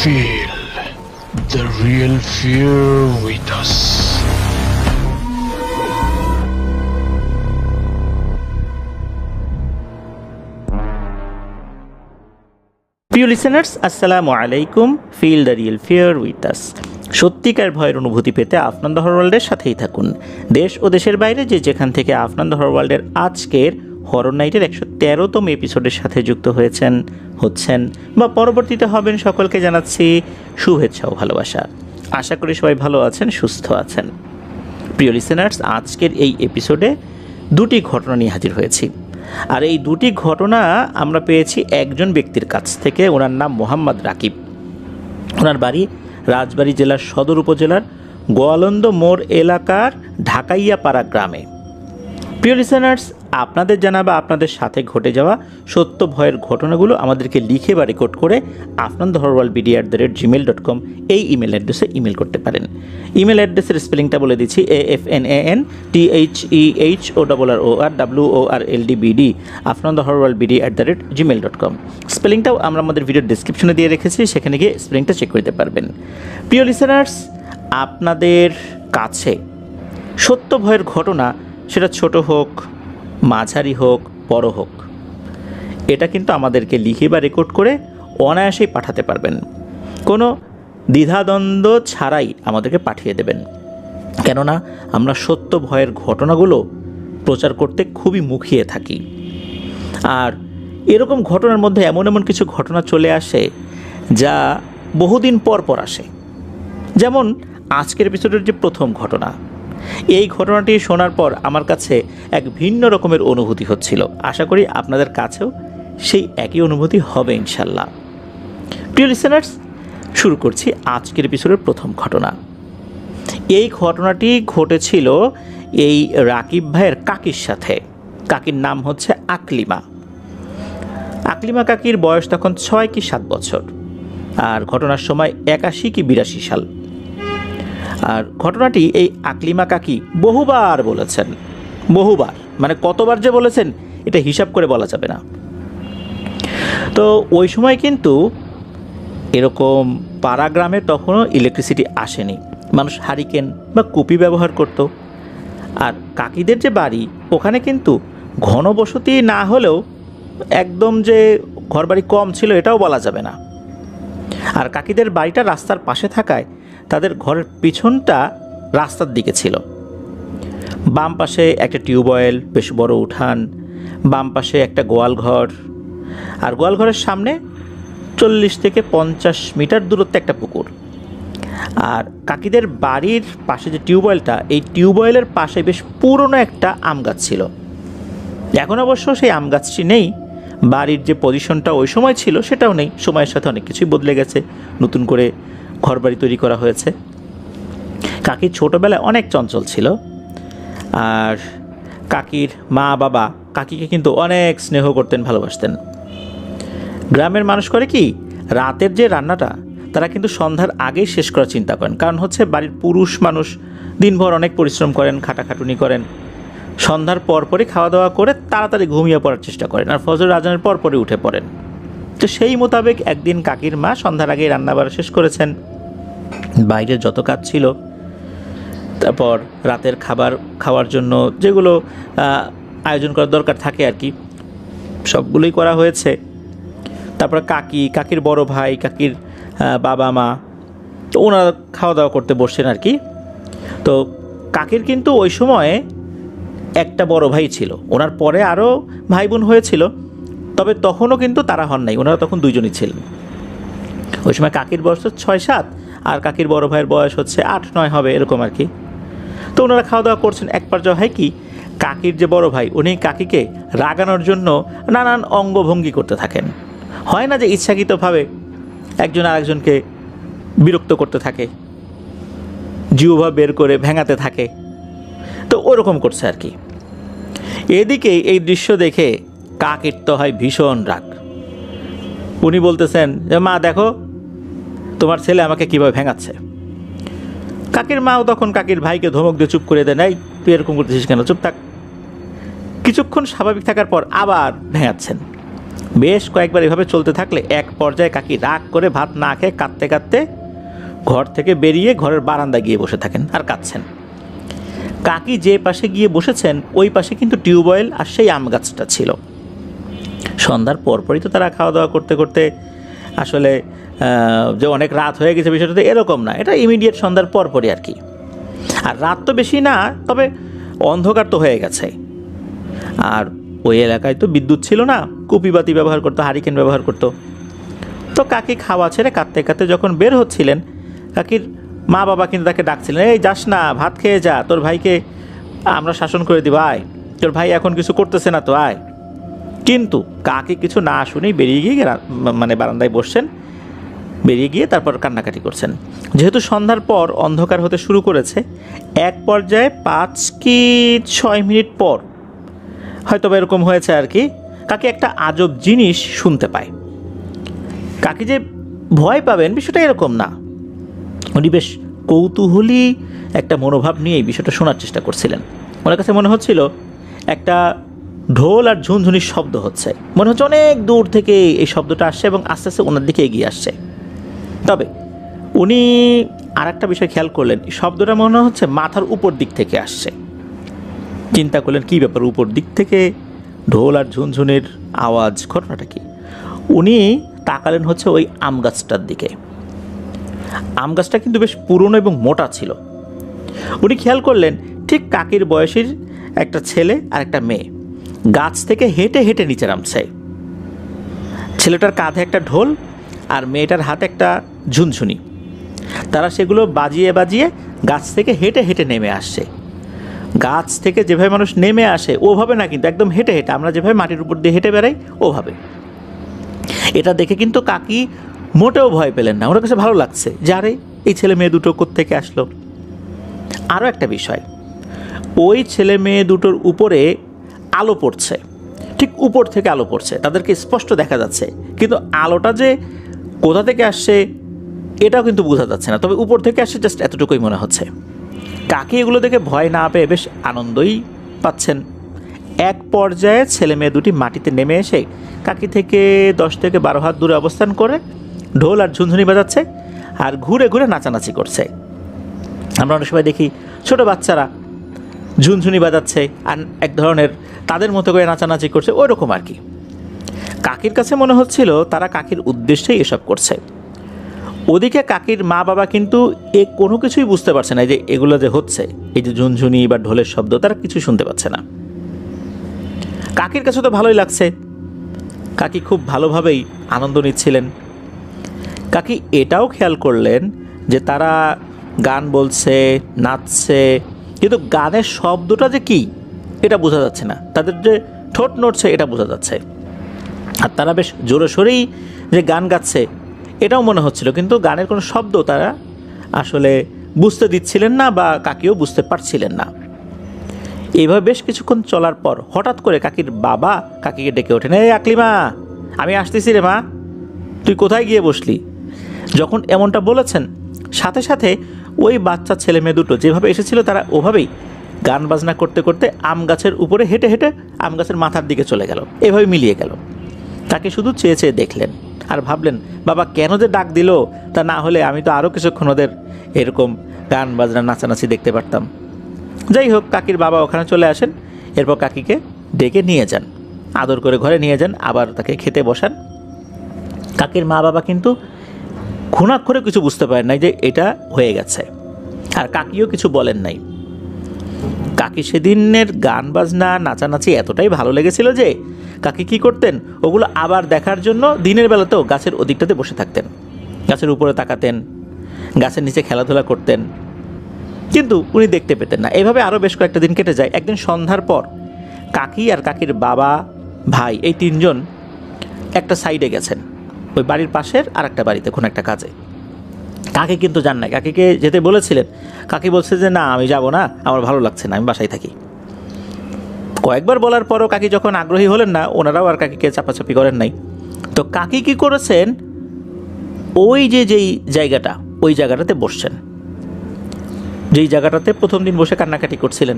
Feel the real fear with us. প্রিয় listeners, আসসালামু আলাইকুম। Feel the real fear with us. সত্যিকার ভয়ের অনুভূতি পেতে আফনান দ্য হরর ওয়ার্ল্ডের সাথেই থাকুন। দেশ ও দেশের বাইরে যে যেখান থেকে আফনান দ্য হরর ওয়ার্ল্ডের আজকের হরর নাইটের 113তম এপিসোডের সাথে যুক্ত হচ্ছেন বা পরবর্তীতে হবেন, সকলকে জানাচ্ছি শুভেচ্ছা ও ভালোবাসা। আশা করি সবাই ভালো আছেন, সুস্থ আছেন। প্রিয় লিসেনার্স, আজকের এই এপিসোডে দুটি ঘটনা নিয়ে হাজির হয়েছি। আর এই দুটি ঘটনা আমরা পেয়েছি একজন ব্যক্তির কাছ থেকে। ওনার নাম মোহাম্মদ রাকিব। ওনার বাড়ি রাজবাড়ী জেলার সদর উপজেলার গোয়ালন্দ মোড় এলাকার ঢাকাইয়াপাড়া গ্রামে। প্রিয় লিসেনার্স, আপনাদের জানা বা আপনাদের সাথে ঘটে যাওয়া সত্য ভয়ের ঘটনাগুলো আমাদেরকে লিখে বা রেকর্ড করে afnanthehourworldbd@gmail.com এই ইমেল অ্যাড্রেসে ইমেল করতে পারেন। ইমেল অ্যাড্রেসের স্পেলিংটা বলে দিচ্ছি: AFNANTHEHORRWORLDBD afnanthehourworldbd@gmail.com। স্পেলিংটাও আমরা আমাদের ভিডিওর ডিসক্রিপশনে দিয়ে রেখেছি, সেখানে গিয়ে স্পেলিংটা চেক করতে পারবেন। প্রিয় লিসেনার্স, আপনাদের কাছে সত্য ভয়ের ঘটনা, সেটা ছোট হোক, মাঝারি হোক, বড় হোক, এটা কিন্তু আমাদেরকে লিখে বা রেকর্ড করে অনায়াসেই পাঠাতে পারবেন। কোনো দ্বিধাদ্বন্দ্ব ছাড়াই আমাদেরকে পাঠিয়ে দেবেন, কেননা আমরা সত্য ভয়ের ঘটনাগুলো প্রচার করতে খুবই মুখিয়ে থাকি। আর এরকম ঘটনার মধ্যে এমন এমন কিছু ঘটনা চলে আসে যা বহুদিন পর পর আসে। যেমন আজকের এপিসোডের যে প্রথম ঘটনা, এই ঘটনাটি শোনার পর আমার কাছে এক ভিন্ন রকমের অনুভূতি হচ্ছিল। আশা করি আপনাদের কাছেও সেই একই অনুভূতি হবে ইনশাল্লাহ। প্রিয় লিসেনার্স, শুরু করছি আজকের এপিসোডের প্রথম ঘটনা। এই ঘটনাটি ঘটেছিল এই রাকিব ভাইয়ের কাকির সাথে। কাকির নাম হচ্ছে আকলিমা। আকলিমা কাকির বয়স তখন 6 কি 7 বছর, আর ঘটনার সময় 81 কি 82 সাল। আর ঘটনাটি এই আকলিমা কাকি বহুবার বলেছেন। বহুবার মানে কতবার যে বলেছেন এটা হিসাব করে বলা যাবে না। তো ওই সময় কিন্তু এরকম পাড়া গ্রামে তখনও ইলেকট্রিসিটি আসেনি। মানুষ হারিকেন বা কুপি ব্যবহার করত। আর কাকিদের যে বাড়ি, ওখানে কিন্তু ঘনবসতি না হলেও একদম যে ঘরবাড়ি কম ছিল এটাও বলা যাবে না। আর কাকিদের বাড়িটা রাস্তার পাশে থাকায় তাদের ঘরের পিছনটা রাস্তার দিকে ছিল। বাম পাশে একটা টিউবওয়েল, বেশ বড় উঠান, বাম পাশে একটা গোয়াল ঘর, আর গোয়াল ঘরের সামনে 40 থেকে 50 মিটার দূরত্বে একটা পুকুর। আর কাকিদের বাড়ির পাশে যে টিউবওয়েলটা, এই টিউবওয়েলের পাশে বেশ পুরনো একটা আম গাছ ছিল। এখন অবশ্য সেই আম গাছটি নেই। বাড়ির যে পজিশনটা ওই সময় ছিল সেটাও নেই। সময়ের সাথে অনেক কিছুই বদলে গেছে, নতুন করে ঘরবাড়ি তৈরি করা হয়েছে। কাকির ছোটোবেলায় অনেক চঞ্চল ছিল। আর কাকির মা বাবা কাকিকে কিন্তু অনেক স্নেহ করতেন, ভালোবাসতেন। গ্রামের মানুষ করে কি, রাতের যে রান্নাটা তারা কিন্তু সন্ধ্যার আগেই শেষ করার চিন্তা করেন। কারণ হচ্ছে বাড়ির পুরুষ মানুষ দিনভর অনেক পরিশ্রম করেন, খাটাখাটুনি করেন। সন্ধ্যার পরপরই খাওয়া দাওয়া করে তাড়াতাড়ি ঘুমিয়ে পড়ার চেষ্টা করেন, আর ফজর আজানের পরপরই উঠে পড়েন। তো সেই মোতাবেক একদিন কাকির মা সন্ধ্যার আগেই রান্নাবাড়া শেষ করেছেন। বাইরের যত কাজ ছিল, তারপর রাতের খাবার খাওয়ার জন্য যেগুলো আয়োজন করার দরকার থাকে আর কি, সবগুলোই করা হয়েছে। তারপর কাকির বড় ভাই, কাকির বাবা মা, তো ওনারা খাওয়া দাওয়া করতে বসছেন আর কি। তো কাকির কিন্তু ওই সময়ে একটা বড় ভাই ছিল, ওনার পরে আরও ভাই বোন হয়েছিল, তবে তখনও কিন্তু তারা হন নাই, ওনারা তখন দুইজনই ছিলেন। ওই সময় কাকির বয়স 6-7, আর কাকির বড় ভাইয়ের বয়স হচ্ছে 8-9 হবে, এরকম আর কি। তো ওনারা খাওয়া দাওয়া করছেন। এক পর্যায়ে হয় কি, কাকির যে বড় ভাই উনি কাকিকে রাগানোর জন্য নানান অঙ্গভঙ্গি করতে থাকেন। হয় না যে ইচ্ছাকৃতভাবে একজন আরেকজনকে বিরক্ত করতে থাকে, জিহ্বা বের করে ভেঙাতে থাকে, তো ওরকম করছে আর কি। এদিকে এই দৃশ্য দেখে কাকির তো হয় ভীষণ রাগ। উনি বলতেছেন যে, মা দেখো তোমার ছেলে আমাকে কীভাবে ভেঙাচ্ছে। কাকির মাও তখন কাকির ভাইকে ধমক দিয়ে চুপ করে দেন, এই তুই এরকম করতেছিস কেন, চুপ থাক। কিছুক্ষণ স্বাভাবিক থাকার পর আবার ভেঙাচ্ছেন। বেশ কয়েকবার এভাবে চলতে থাকলে এক পর্যায়ে কাকি রাগ করে ভাত না খেয়ে কাঁদতে কাঁদতে ঘর থেকে বেরিয়ে ঘরের বারান্দায় গিয়ে বসে থাকেন আর কাঁদছেন। কাকি যে পাশে গিয়ে বসেছেন ওই পাশে কিন্তু টিউবওয়েল আর সেই আম গাছটা ছিল। সন্ধ্যার পরপরই তো তারা খাওয়া দাওয়া করতে করতে আসলে যে অনেক রাত হয়ে গেছে বিষয়টা তো এরকম না, এটা ইমিডিয়েট সন্ধ্যার পরপরই আর কি। আর রাত তো বেশি না, তবে অন্ধকার তো হয়ে গেছে। আর ওই এলাকায় তো বিদ্যুৎ ছিল না, কুপিবাতি ব্যবহার করতো, হারিকেন ব্যবহার করতো। তো কাকি খাওয়া ছেড়ে কাঁদতে কাঁদতে যখন বের হচ্ছিলেন, কাকির মা বাবা কিন্তু তাকে ডাকছিলেন, এই যাস না, ভাত খেয়ে যা, তোর ভাইকে আমরা শাসন করে দিব, আয়, তোর ভাই এখন কিছু করতেছে না তো, আয়। কিন্তু কাকি কিছু না শুনেই বেরিয়ে গিয়ে মানে বারান্দায় বসছেন, বেরিয়ে গিয়ে তারপর কান্নাকাটি করছেন। যেহেতু সন্ধ্যার পর অন্ধকার হতে শুরু করেছে, এক পর্যায়ে 5 কি 6 মিনিট পর হয়তো বা এরকম হয়েছে আর কি, কাকি একটা আজব জিনিস শুনতে পায়। কাকি যে ভয় পাবেন বিষয়টা এরকম না, উনি বেশ কৌতূহলী একটা মনোভাব নিয়ে এই বিষয়টা শোনার চেষ্টা করছিলেন। ওনার কাছে মনে হচ্ছিল একটা ঢোল আর ঝুনঝুনির শব্দ হচ্ছে, মনে হচ্ছে অনেক দূর থেকে এই শব্দটা আসছে এবং আস্তে আস্তে ওনার দিকে এগিয়ে আসছে। তবে উনি আর একটা বিষয় খেয়াল করলেন, শব্দটা মনে হচ্ছে মাথার উপর দিক থেকে আসছে। চিন্তা করলেন কী ব্যাপার, উপর দিক থেকে ঢোল আর ঝুনঝুনির আওয়াজ, ঘটনাটা কি? উনি তাকালেন হচ্ছে ওই আম গাছটার দিকে। আম গাছটা কিন্তু বেশ পুরনো এবং মোটা ছিল। উনি খেয়াল করলেন ঠিক কাকির বয়সীর একটা ছেলে আর একটা মেয়ে গাছ থেকে হেঁটে হেঁটে নিচে নামছে। ছেলেটার কাঁধে একটা ঢোল আর মেয়েটার হাতে একটা ঝুনঝুনি। তারা সেগুলো বাজিয়ে বাজিয়ে গাছ থেকে হেঁটে হেঁটে নেমে আসছে। গাছ থেকে যেভাবে মানুষ নেমে আসে ওভাবে না, কিন্তু একদম হেঁটে হেঁটে, আমরা যেভাবে মাটির উপর দিয়ে হেঁটে বেড়াই ওভাবে। এটা দেখে কিন্তু কাকি মোটেও ভয় পেলেন না, ওর কাছে ভালো লাগছে যে আরে এই ছেলে মেয়ে দুটো কোত্থেকে আসলো। আরও একটা বিষয়, ওই ছেলে মেয়ে দুটোর উপরে আলো পড়ছে, ঠিক উপর থেকে আলো পড়ছে, তাদেরকে স্পষ্ট দেখা যাচ্ছে, কিন্তু আলোটা যে কোথা থেকে আসছে এটাও কিন্তু বোঝা যাচ্ছে না, তবে উপর থেকে আসছে জাস্ট এতটুকুই মনে হচ্ছে। কাকি এগুলো দেখে ভয় না পেয়ে বেশ আনন্দই পাচ্ছেন। এক পর্যায়ে ছেলে মেয়ে দুটি মাটিতে নেমে এসে কাকি থেকে 10 থেকে 12 হাত দূরে অবস্থান করে ঢোল আর ঝুনঝুনি বাজাচ্ছে আর ঘুরে ঘুরে নাচানাচি করছে। আমরা অনেক সময় দেখি ছোট বাচ্চারা ঝুনঝুনি বাজাচ্ছে আর এক ধরনের তাদের মতো করে নাচানাচি করছে, ওই রকম আর কি। কাকির কাছে মনে হচ্ছিল তারা কাকির উদ্দেশ্যেই এসব করছে। ওদিকে কাকির মা বাবা কিন্তু কোনো কিছুই বুঝতে পারছে না, যে এগুলো যে হচ্ছে, এই যে ঝুনঝুনি বা ঢোলের শব্দ, তারা কিছু শুনতে পাচ্ছে না। কাকির কাছে তো ভালোই লাগছে, কাকি খুব ভালোভাবেই আনন্দ নিচ্ছিলেন। কাকি এটাও খেয়াল করলেন যে তারা গান বলছে, নাচছে, কিন্তু গানের শব্দটা যে কি এটা বোঝা যাচ্ছে না, তাদের যে ঠোঁট নড়ছে এটা বোঝা যাচ্ছে। আর তারা বেশ জোরে সোরেই যে গান গাচ্ছে এটাও মনে হচ্ছিল, কিন্তু গানের কোনো শব্দ তারা আসলে বুঝতে দিচ্ছিলেন না বা কাকিও বুঝতে পারছিলেন না। এইভাবে বেশ কিছুক্ষণ চলার পর হঠাৎ করে কাকির বাবা কাকিকে ডেকে ওঠেন, এই আকলিমা, আমি আসতেছি রে মা, তুই কোথায় গিয়ে বসলি? যখন এমনটা বলেছেন, সাথে সাথে ওই বাচ্চা ছেলে মেয়ে দুটো যেভাবে এসেছিল তারা ওভাবেই গান বাজনা করতে করতে আম গাছের উপরে হেঁটে হেঁটে আম গাছের মাথার দিকে চলে গেল, এভাবে মিলিয়ে গেল। তাকে শুধু চেয়ে চেয়ে দেখলেন আর ভাবলেন, বাবা কেন যে ডাক দিল, তা না হলে আমি তো আরও কিছুক্ষণ ওদের এরকম গান বাজনা নাচানাচি দেখতে পারতাম। যাই হোক, কাকির বাবা ওখানে চলে আসেন, এরপর কাকিকে ডেকে নিয়ে যান, আদর করে ঘরে নিয়ে যান, আবার তাকে খেতে বসান। কাকির মা বাবা কিন্তু ঘুণাক্ষরে কিছু বুঝতে পারেন নাই যে এটা হয়ে গেছে, আর কাকিও কিছু বলেন নাই। কাকি সেদিনের গান বাজনা নাচানাচি এতটাই ভালো লেগেছিল যে কাকি কী করতেন, ওগুলো আবার দেখার জন্য দিনের বেলাতেও গাছের ওদিকটাতে বসে থাকতেন, গাছের উপরে তাকাতেন, গাছের নিচে খেলাধুলা করতেন, কিন্তু উনি দেখতে পেতেন না। এভাবে আরও বেশ কয়েকটা দিন কেটে যায়। একদিন সন্ধ্যার পর কাকি আর কাকির বাবা, ভাই, এই তিনজন একটা সাইডে গেছেন, ওই বাড়ির পাশের আর একটা বাড়িতে কোনো একটা কাজে। কাকি কিন্তু যান না, কাকিকে যেতে বলেছিলেন, কাকি বলছে যে না আমি যাব না, আমার ভালো লাগছে না, আমি বাসায় থাকি। কয়েকবার বলার পরও কাকি যখন আগ্রহী হলেন না, ওনারাও আর কাকিকে চাপাচাপি করেন নাই। তো কাকি কী করেছেন, ওই যেই জায়গাটা, ওই জায়গাটাতে বসছেন, যেই জায়গাটাতে প্রথম দিন বসে কান্নাকাটি করছিলেন।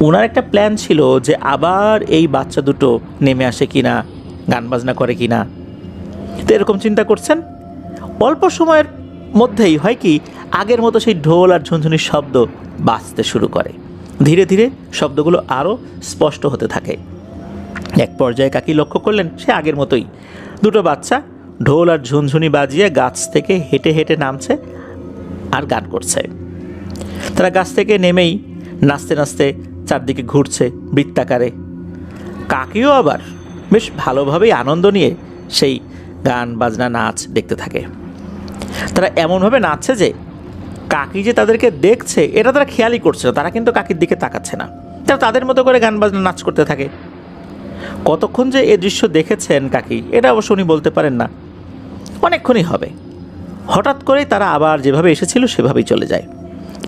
ওনার একটা প্ল্যান ছিল যে আবার এই বাচ্চা দুটো নেমে আসে কিনা, গান বাজনা করে কিনা। তো এরকম চিন্তা করছেন। অল্প সময়ের মধ্যেই হয় কি, আগের মতো সেই ঢোল আর ঝুনঝুনির শব্দ বাজতে শুরু করে। ধীরে ধীরে শব্দগুলো আরও স্পষ্ট হতে থাকে। এক পর্যায়ে কাকি লক্ষ্য করলেন সে আগের মতোই দুটো বাচ্চা ঢোল আর ঝুনঝুনি বাজিয়ে গাছ থেকে হেঁটে হেঁটে নামছে আর গান করছে। তারা গাছ থেকে নেমেই নাচতে নাচতে চারদিকে ঘুরছে বৃত্তাকারে। কাকিও আবার বেশ ভালোভাবেই আনন্দ নিয়ে সেই গান বাজনা নাচ দেখতে থাকে। তারা এমনভাবে নাচছে যে কাকি যে তাদেরকে দেখছে এটা তারা খেয়ালই করছে না। তারা কিন্তু কাকির দিকে তাকাচ্ছে না, তারা তাদের মতো করে গান বাজনা নাচ করতে থাকে। কতক্ষণ যে এ দৃশ্য দেখেছেন কাকি, এটা অবশ্য উনি বলতে পারেন না, অনেকক্ষণই হবে। হঠাৎ করেই তারা আবার যেভাবে এসেছিল সেভাবেই চলে যায়।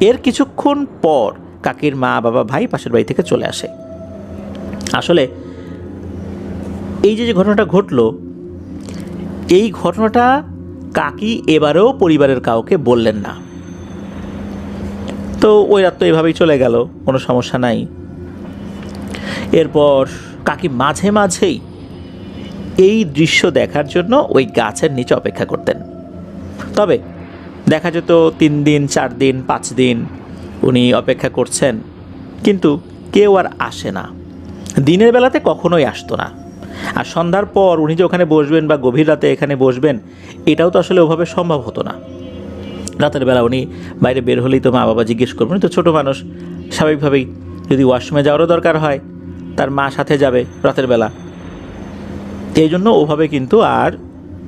এর কিছুক্ষণ পর কাকির মা, বাবা, ভাই পাশের বাড়ি থেকে চলে আসে। আসলে এই যে ঘটনাটা ঘটলো, এই ঘটনাটা কাকি এবারেও পরিবারের কাউকে বললেন না। তো ওই রাত তো এভাবেই চলে গেল, কোনো সমস্যা নাই। এরপর কাকি মাঝে মাঝেই এই দৃশ্য দেখার জন্য ওই গাছের নিচে অপেক্ষা করতেন। তবে দেখা যেত 3 দিন, 4 দিন, 5 দিন উনি অপেক্ষা করছেন, কিন্তু কেউ আর আসে না। দিনের বেলাতে কখনোই আসতো না। আর সন্ধ্যার পর উনি যে ওখানে বসবেন বা গভীর রাতে এখানে বসবেন, এটাও তো আসলে ওভাবে সম্ভব হতো না। রাতের বেলা উনি বাইরে বের হলেই তো মা বাবা জিজ্ঞেস করবেন, তো ছোটো মানুষ স্বাভাবিকভাবেই যদি ওয়াশরুমে যাওয়ারও দরকার হয় তার মা সাথে যাবে রাতের বেলা। এই জন্য ওভাবে কিন্তু আর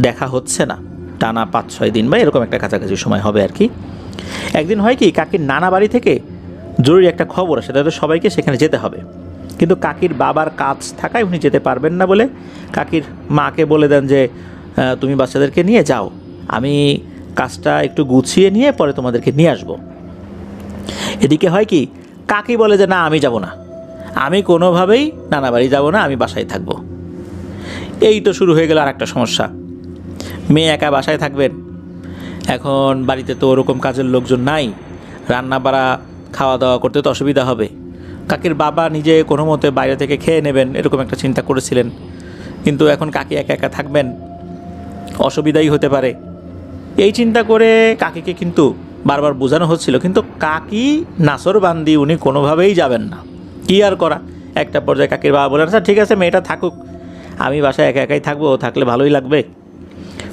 দেখা হচ্ছে না টানা 5-6 দিন বা এরকম একটা কাছাকাছি সময় হবে আর কি। একদিন হয় কি, কাকির নানা বাড়ি থেকে জরুরি একটা খবর আসে, তাদের সবাইকে সেখানে যেতে হবে। কিন্তু কাকির বাবার কাজ থাকায় উনি যেতে পারবেন না বলে কাকির মাকে বলে দেন যে তুমি বাচ্চাদেরকে নিয়ে যাও, আমি কাজটা একটু গুছিয়ে নিয়ে পরে তোমাদেরকে নিয়ে আসবো। এদিকে হয় কি, কাকি বলে যে না, আমি যাব না, আমি কোনোভাবেই নানা বাড়ি যাব না, আমি বাসায় থাকবো। এই তো শুরু হয়ে গেল আর একটা সমস্যা। মেয়ে একা বাসায় থাকবেন, এখন বাড়িতে তো ওরকম কাজের লোকজন নাই, রান্না বাড়া খাওয়া দাওয়া করতে তো অসুবিধা হবে। কাকির বাবা নিজে কোনো মতে বাইরে থেকে খেয়ে নেবেন এরকম একটা চিন্তা করেছিলেন, কিন্তু এখন কাকি একা একা থাকবেন, অসুবিধাই হতে পারে। এই চিন্তা করে কাকিকে কিন্তু বারবার বোঝানো হচ্ছিল, কিন্তু কাকি নাসরবান্দি, উনি কোনোভাবেই যাবেন না। কী আর করা, একটা পর্যায়ে কাকির বাবা বলেন, আচ্ছা ঠিক আছে মেয়েটা থাকুক, আমি বাসায় একা একাই থাকবো, থাকলে ভালোই লাগবে,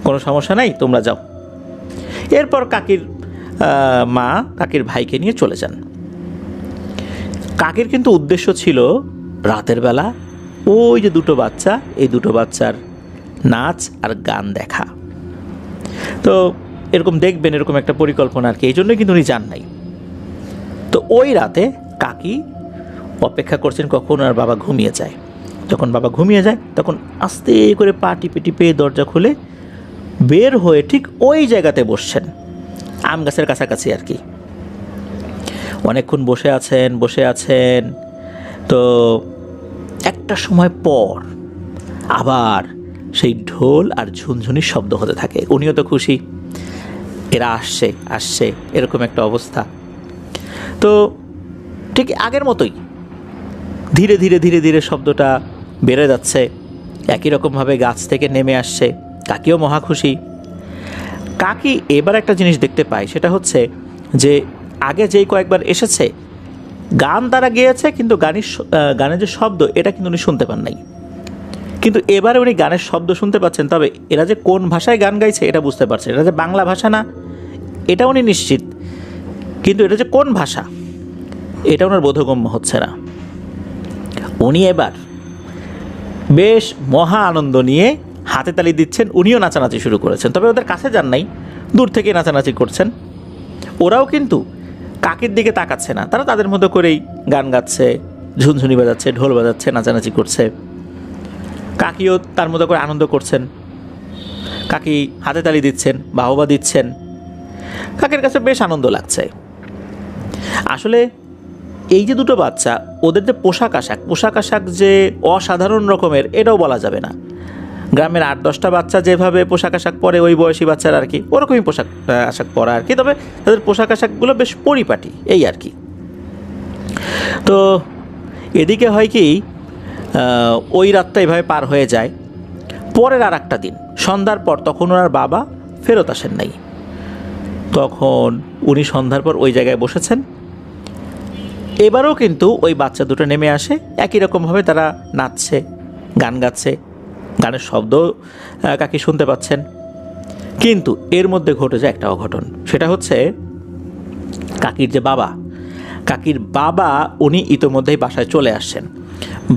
কোনো সমস্যা নাই, তোমরা যাও। এরপর কাকির মা কাকির ভাইকে নিয়ে চলে যান। কাকির কিন্তু উদ্দেশ্য ছিল রাতের বেলা ওই যে দুটো বাচ্চা, এই দুটো বাচ্চার নাচ আর গান দেখা। তো এরকম দেখবেন, এরকম একটা পরিকল্পনা আর কি, এই জন্যই কিন্তু উনি যান নাই। তো ওই রাতে কাকি অপেক্ষা করছেন কখন আর বাবা ঘুমিয়ে যায়। যখন বাবা ঘুমিয়ে যায় তখন আস্তে করে পা টিপে টিপে দরজা খুলে বের হয়ে ঠিক ওই জায়গাতে বসছেন, আম গাছের কাছাকাছি আর কি। অনেকক্ষণ বসে আছেন। তো একটা সময় পর আবার সেই ঢোল আর ঝুনঝুনির শব্দ হতে থাকে। উনিও তো খুশি, এরা আসছে এরকম একটা অবস্থা। তো ঠিক আগের মতোই ধীরে ধীরে ধীরে ধীরে শব্দটা বেড়ে যাচ্ছে, একই রকমভাবে গাছ থেকে নেমে আসছে। কাকিও মহা খুশি। কাকি এবার একটা জিনিস দেখতে পায়, সেটা হচ্ছে যে আগে যেই কয়েকবার এসেছে গান তারা গেয়েছে, কিন্তু গানের যে শব্দ এটা কিন্তু উনি শুনতে পান নাই। কিন্তু এবারে উনি গানের শব্দ শুনতে পাচ্ছেন, তবে এরা যে কোন ভাষায় গান গাইছে এটা বুঝতে পারছেন। এটা যে বাংলা ভাষা না এটা উনি নিশ্চিত, কিন্তু এটা যে কোন ভাষা এটা ওনার বোধগম্য হচ্ছে না। উনি এবার বেশ মহা আনন্দ নিয়ে হাতে তালি দিচ্ছেন, উনিও নাচানাচি শুরু করেছেন। তবে ওদের কাছে যান নাই, দূর থেকে নাচানাচি করছেন। ওরাও কিন্তু কাকির দিকে তাকাচ্ছে না, তারা তাদের মতো করেই গান গাচ্ছে, ঝুনঝুনি বাজাচ্ছে, ঢোল বাজাচ্ছে, নাচানাচি করছে। কাকিও তার মতো করে আনন্দ করছেন। কাকি হাতে তালি দিচ্ছেন, বাহবা দিচ্ছেন। কাকির কাছে বেশ আনন্দ লাগছে। আসলে এই যে দুটো বাচ্চা, ওদের যে পোশাক আশাক যে অসাধারণ রকমের এটাও বলা যাবে না। গ্রামের 8-10টা বাচ্চা যেভাবে পোশাক আশাক পরে ওই বয়সী বাচ্চারা আর কি ওরকমই পোশাক আশাক পরা আর কি, তবে তাদের পোশাক আশাকগুলো বেশ পরিপাটি এই আর কি। তো এদিকে হয় কি ওই রাতটা এভাবে পার হয়ে যায়। পরের আর একটা দিন সন্ধ্যার পর তখন ওনার বাবা ফেরত আসেন নাই। তখন উনি সন্ধ্যার পর ওই জায়গায় বসেছেন। এবারও কিন্তু ওই বাচ্চা দুটো নেমে আসে, একই রকমভাবে তারা নাচছে, গান গাচ্ছে, গানের শব্দ কাকি শুনতে পাচ্ছেন। কিন্তু এর মধ্যে ঘটে যায় একটা অঘটন। সেটা হচ্ছে কাকির যে বাবা, কাকির বাবা উনি ইতোমধ্যেই বাসায় চলে আসছেন।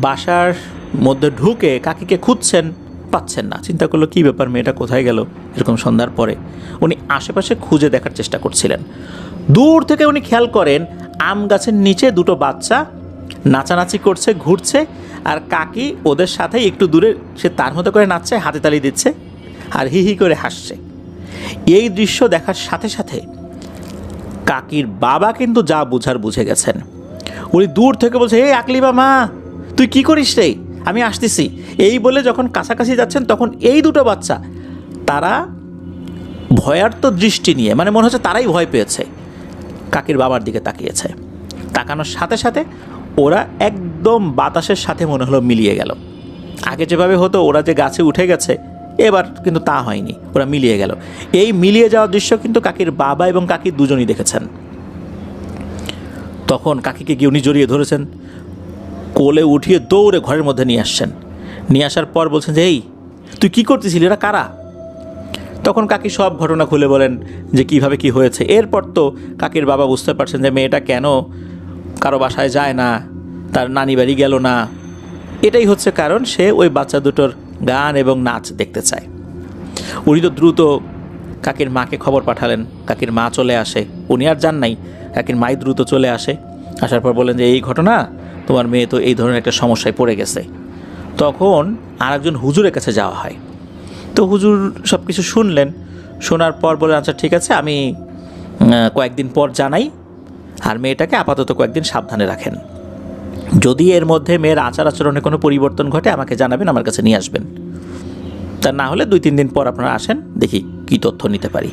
বাসার মধ্যে ঢুকে কাকিকে খুঁজছেন, পাচ্ছেন না। চিন্তা করলো কী ব্যাপার, মেয়েটা কোথায় গেল এরকম সন্ধ্যার পরে। উনি আশেপাশে খুঁজে দেখার চেষ্টা করছিলেন। দূর থেকে উনি খেয়াল করেন আম গাছের নিচে দুটো বাচ্চা নাচানাচি করছে, ঘুরছে, আর কাকি ওদের সাথে একটু দূরে সে তার মতো করে নাচছে, হাতে তালি দিচ্ছে আর হি হি করে হাসছে। এই দৃশ্য দেখার সাথে সাথে কাকির বাবা কিন্তু যা বুঝার বুঝে গেছেন। উনি দূর থেকে বলছে, এই আকলিবা মা, তুই কি করিস রে, আমি আসতেছি। এই বলে যখন কাছাকাছি যাচ্ছেন তখন এই দুটো বাচ্চা তারা ভয়ার্ত দৃষ্টি নিয়ে, মানে মনে হচ্ছে তারাই ভয় পেয়েছে, কাকির বাবার দিকে তাকিয়েছে। তাকানোর সাথে সাথে ওরা একদম বাতাসের সাথে মনে হলো মিলিয়ে গেল। আগে যেভাবে হতো ওরা যে গাছে উঠে গেছে, এবার কিন্তু তা হয়নি, ওরা মিলিয়ে গেল। এই মিলিয়ে যাওয়ার দৃশ্য কিন্তু কাকির বাবা এবং কাকি দুজনই দেখেছেন। তখন কাকিকে গিয়ে উনি জড়িয়ে ধরেছেন, কোলে উঠিয়ে দৌড়ে ঘরের মধ্যে নিয়ে আসছেন। নিয়ে আসার পর বলছেন যে, এই তুই কী করতেছিলি, এরা কারা? তখন কাকি সব ঘটনা খুলে বলেন যে কিভাবে কি হয়েছে। এরপর তো কাকির বাবা বুঝতে পারছেন যে মেয়েটা কেন কারো বাসায় যায় না, তার নানি বাড়ি গেল না। এটাই হচ্ছে কারণ, সে ওই বাচ্চা দুটোর গান এবং নাচ দেখতে চায়। উনি তো দ্রুত কাকির মাকে খবর পাঠালেন। কাকির মা চলে আসে, উনি আর যান নাই, কাকির মাই দ্রুত চলে আসে। আসার পর বলেন যে এই ঘটনা, তোমার মেয়ে তো এই ধরনের একটা সমস্যায় পড়ে গেছে। তখন আর একজন হুজুরের কাছে যাওয়া হয়। তো হুজুর সব কিছু শুনলেন, শোনার পর বলেন আচ্ছা ঠিক আছে, আমি কয়েকদিন পর জানাই, আর মেয়েটাকে আপাতত কয়েকদিন সাবধানে রাখেন। যদি এর মধ্যে মেয়ের আচার আচরণে কোনো পরিবর্তন ঘটে আমাকে জানাবেন, আমার কাছে নিয়ে আসবেন। তা না হলে 2-3 দিন পর আপনারা আসেন, দেখি কী তথ্য নিতে পারি।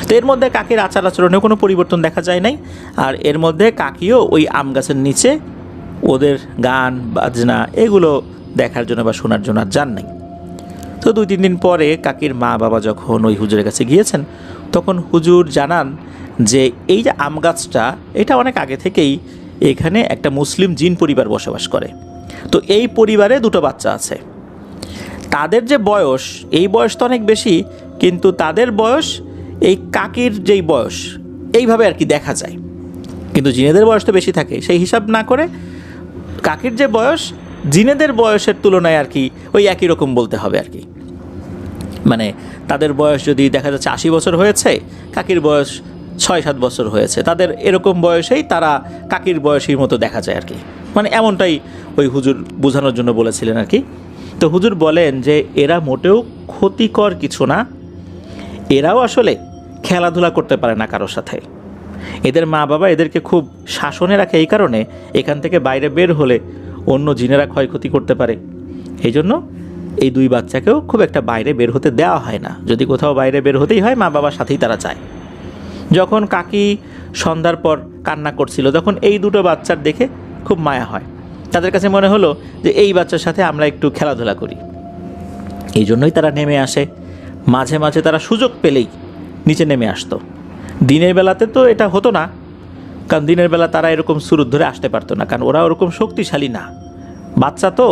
তো এর মধ্যে কাকির আচার আচরণেও কোনো পরিবর্তন দেখা যায় নাই। আর এর মধ্যে কাকিও ওই আম গাছের নিচে ওদের গান বাজনা এগুলো দেখার জন্য বা শোনার জন্য আর যান নাই। তো 2-3 দিন পরে কাকির মা বাবা যখন ওই হুজুরের কাছে গিয়েছেন, তখন হুজুর জানান যে এই যে আম গাছটা, এটা অনেক আগে থেকেই এখানে একটা মুসলিম জিন পরিবার বসবাস করে। তো এই পরিবারে দুটো বাচ্চা আছে। তাদের যে বয়স, এই বয়স তো অনেক বেশি, কিন্তু তাদের বয়স এই কাকির যেই বয়স এইভাবে আর কি দেখা যায়। কিন্তু জিনেদের বয়স তো বেশি থাকে, সেই হিসাব না করে কাকির যে বয়স জিনেদের বয়সের তুলনায় আর কি ওই একই রকম বলতে হবে আর কি। মানে তাদের বয়স যদি দেখা যাচ্ছে 80 বছর হয়েছে, কাকির বয়স 6-7 বছর হয়েছে, তাদের এরকম বয়সেই তারা কাকির বয়সীর মতো দেখা যায় আর কি। মানে এমনটাই ওই হুজুর বোঝানোর জন্য বলেছিলেন আর কি। তো হুজুর বলেন যে এরা মোটেও ক্ষতিকর কিছু না, এরাও আসলে খেলাধুলা করতে পারে না কারোর সাথে। এদের মা বাবা এদেরকে খুব শাসনে রাখে, এই কারণে এখান থেকে বাইরে বের হলে অন্য জিনেরা ক্ষয়ক্ষতি করতে পারে। এই জন্য এই 2 বাচ্চাকেও খুব একটা বাইরে বের হতে দেওয়া হয় না। যদি কোথাও বাইরে বের হতেই হয়, মা বাবার সাথেই তারা যায়। যখন কাকি সন্ধ্যার পর কান্না করছিল, তখন এই 2টো বাচ্চার দেখে খুব মায়া হয়। তাদের কাছে মনে হলো যে এই বাচ্চার সাথে আমরা একটু খেলাধুলা করি। এই জন্যই তারা নেমে আসে। মাঝে মাঝে তারা সুযোগ পেলেই নিচে নেমে আসতো। দিনের বেলাতে তো এটা হতো না, কারণ দিনের বেলা তারা এরকম সুরুত ধরে আসতে পারতো না, কারণ ওরা ওরকম শক্তিশালী না। বাচ্চা তো,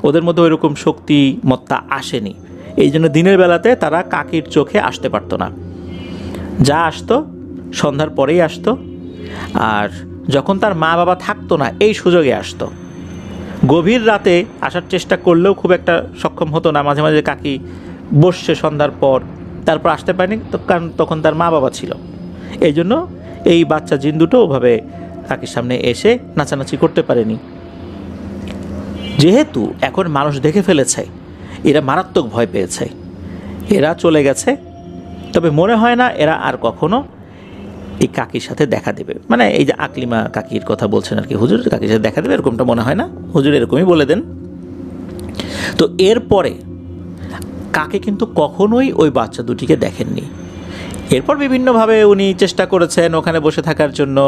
ওদের মধ্যে ওইরকম শক্তিমত্তা আসেনি। এই জন্য দিনের বেলাতে তারা কাকির চোখে আসতে পারতো না। যা আসতো সন্ধ্যার পরেই আসতো, আর যখন তার মা বাবা থাকতো না এই সুযোগে আসতো। গভীর রাতে আসার চেষ্টা করলেও খুব একটা সক্ষম হতো না। মাঝে মাঝে কাকি বসছে সন্ধ্যার পর, তারপর আসতে পারেনি, কারণ তখন তার মা বাবা ছিল। এই জন্য এই বাচ্চা জিন দুটো ওভাবে কাকির সামনে এসে নাচানাচি করতে পারেনি। যেহেতু এখন মানুষ দেখে ফেলেছে, এরা মারাত্মক ভয় পেয়েছে, এরা চলে গেছে। তবে মনে হয় না এরা আর কখনো এই কাকির সাথে দেখা দেবে। মানে এই যে আকলিমা কাকির কথা বলছেন আর কি, হুজুর কাকির সাথে দেখা দেবে এরকমটা মনে হয় না। হুজুর এরকমই বলে দেন। তো এরপরে কাকি কিন্তু কখনোই ওই বাচ্চা দুটিকে দেখেননি। এরপর বিভিন্নভাবে উনি চেষ্টা করেছেন ওখানে বসে থাকার জন্য,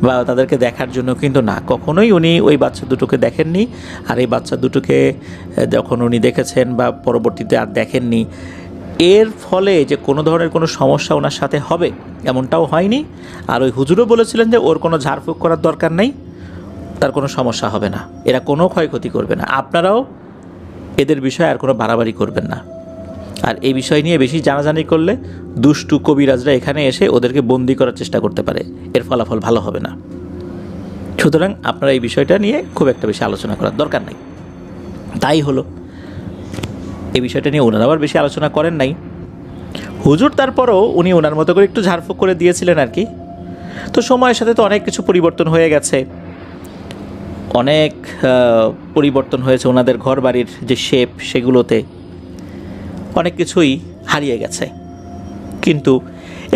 বা তাদেরকে দেখার জন্য কিন্তু না, কখনোই উনি ওই বাচ্চা দুটোকে দেখেননি। আর এই বাচ্চা দুটোকে যখন উনি দেখেছেন বা পরবর্তীতে আর দেখেননি, এর ফলে যে কোনো ধরনের কোনো সমস্যা ওনার সাথে হবে এমনটাও হয়নি। আর ওই হুজুরও বলেছিলেন যে ওর কোনো ঝাড়ফুঁক করার দরকার নেই, তার কোনো সমস্যা হবে না, এরা কোনো ক্ষয়ক্ষতি করবে না। আপনারাও এদের বিষয়ে আর কোনো বাড়াবাড়ি করবেন না। আর এই বিষয় নিয়ে বেশি জানাজানি করলে দুষ্টু কবিরাজরা এখানে এসে ওদেরকে বন্দি করার চেষ্টা করতে পারে, এর ফলাফল ভালো হবে না। সুতরাং আপনারা এই বিষয়টা নিয়ে খুব একটা বেশি আলোচনা করার দরকার নাই। তাই হলো, এই বিষয়টা নিয়ে ওনারা আবার বেশি আলোচনা করেন নাই। হুজুর তারপরও উনি ওনার মতো করে একটু ঝাড়ফুঁক করে দিয়েছিলেন আর কি। তো সময়ের সাথে তো অনেক কিছু পরিবর্তন হয়ে গেছে, অনেক পরিবর্তন হয়েছে ওনাদের ঘর বাড়ির যে শেপ, সেগুলোতে অনেক কিছুই হারিয়ে গেছে। কিন্তু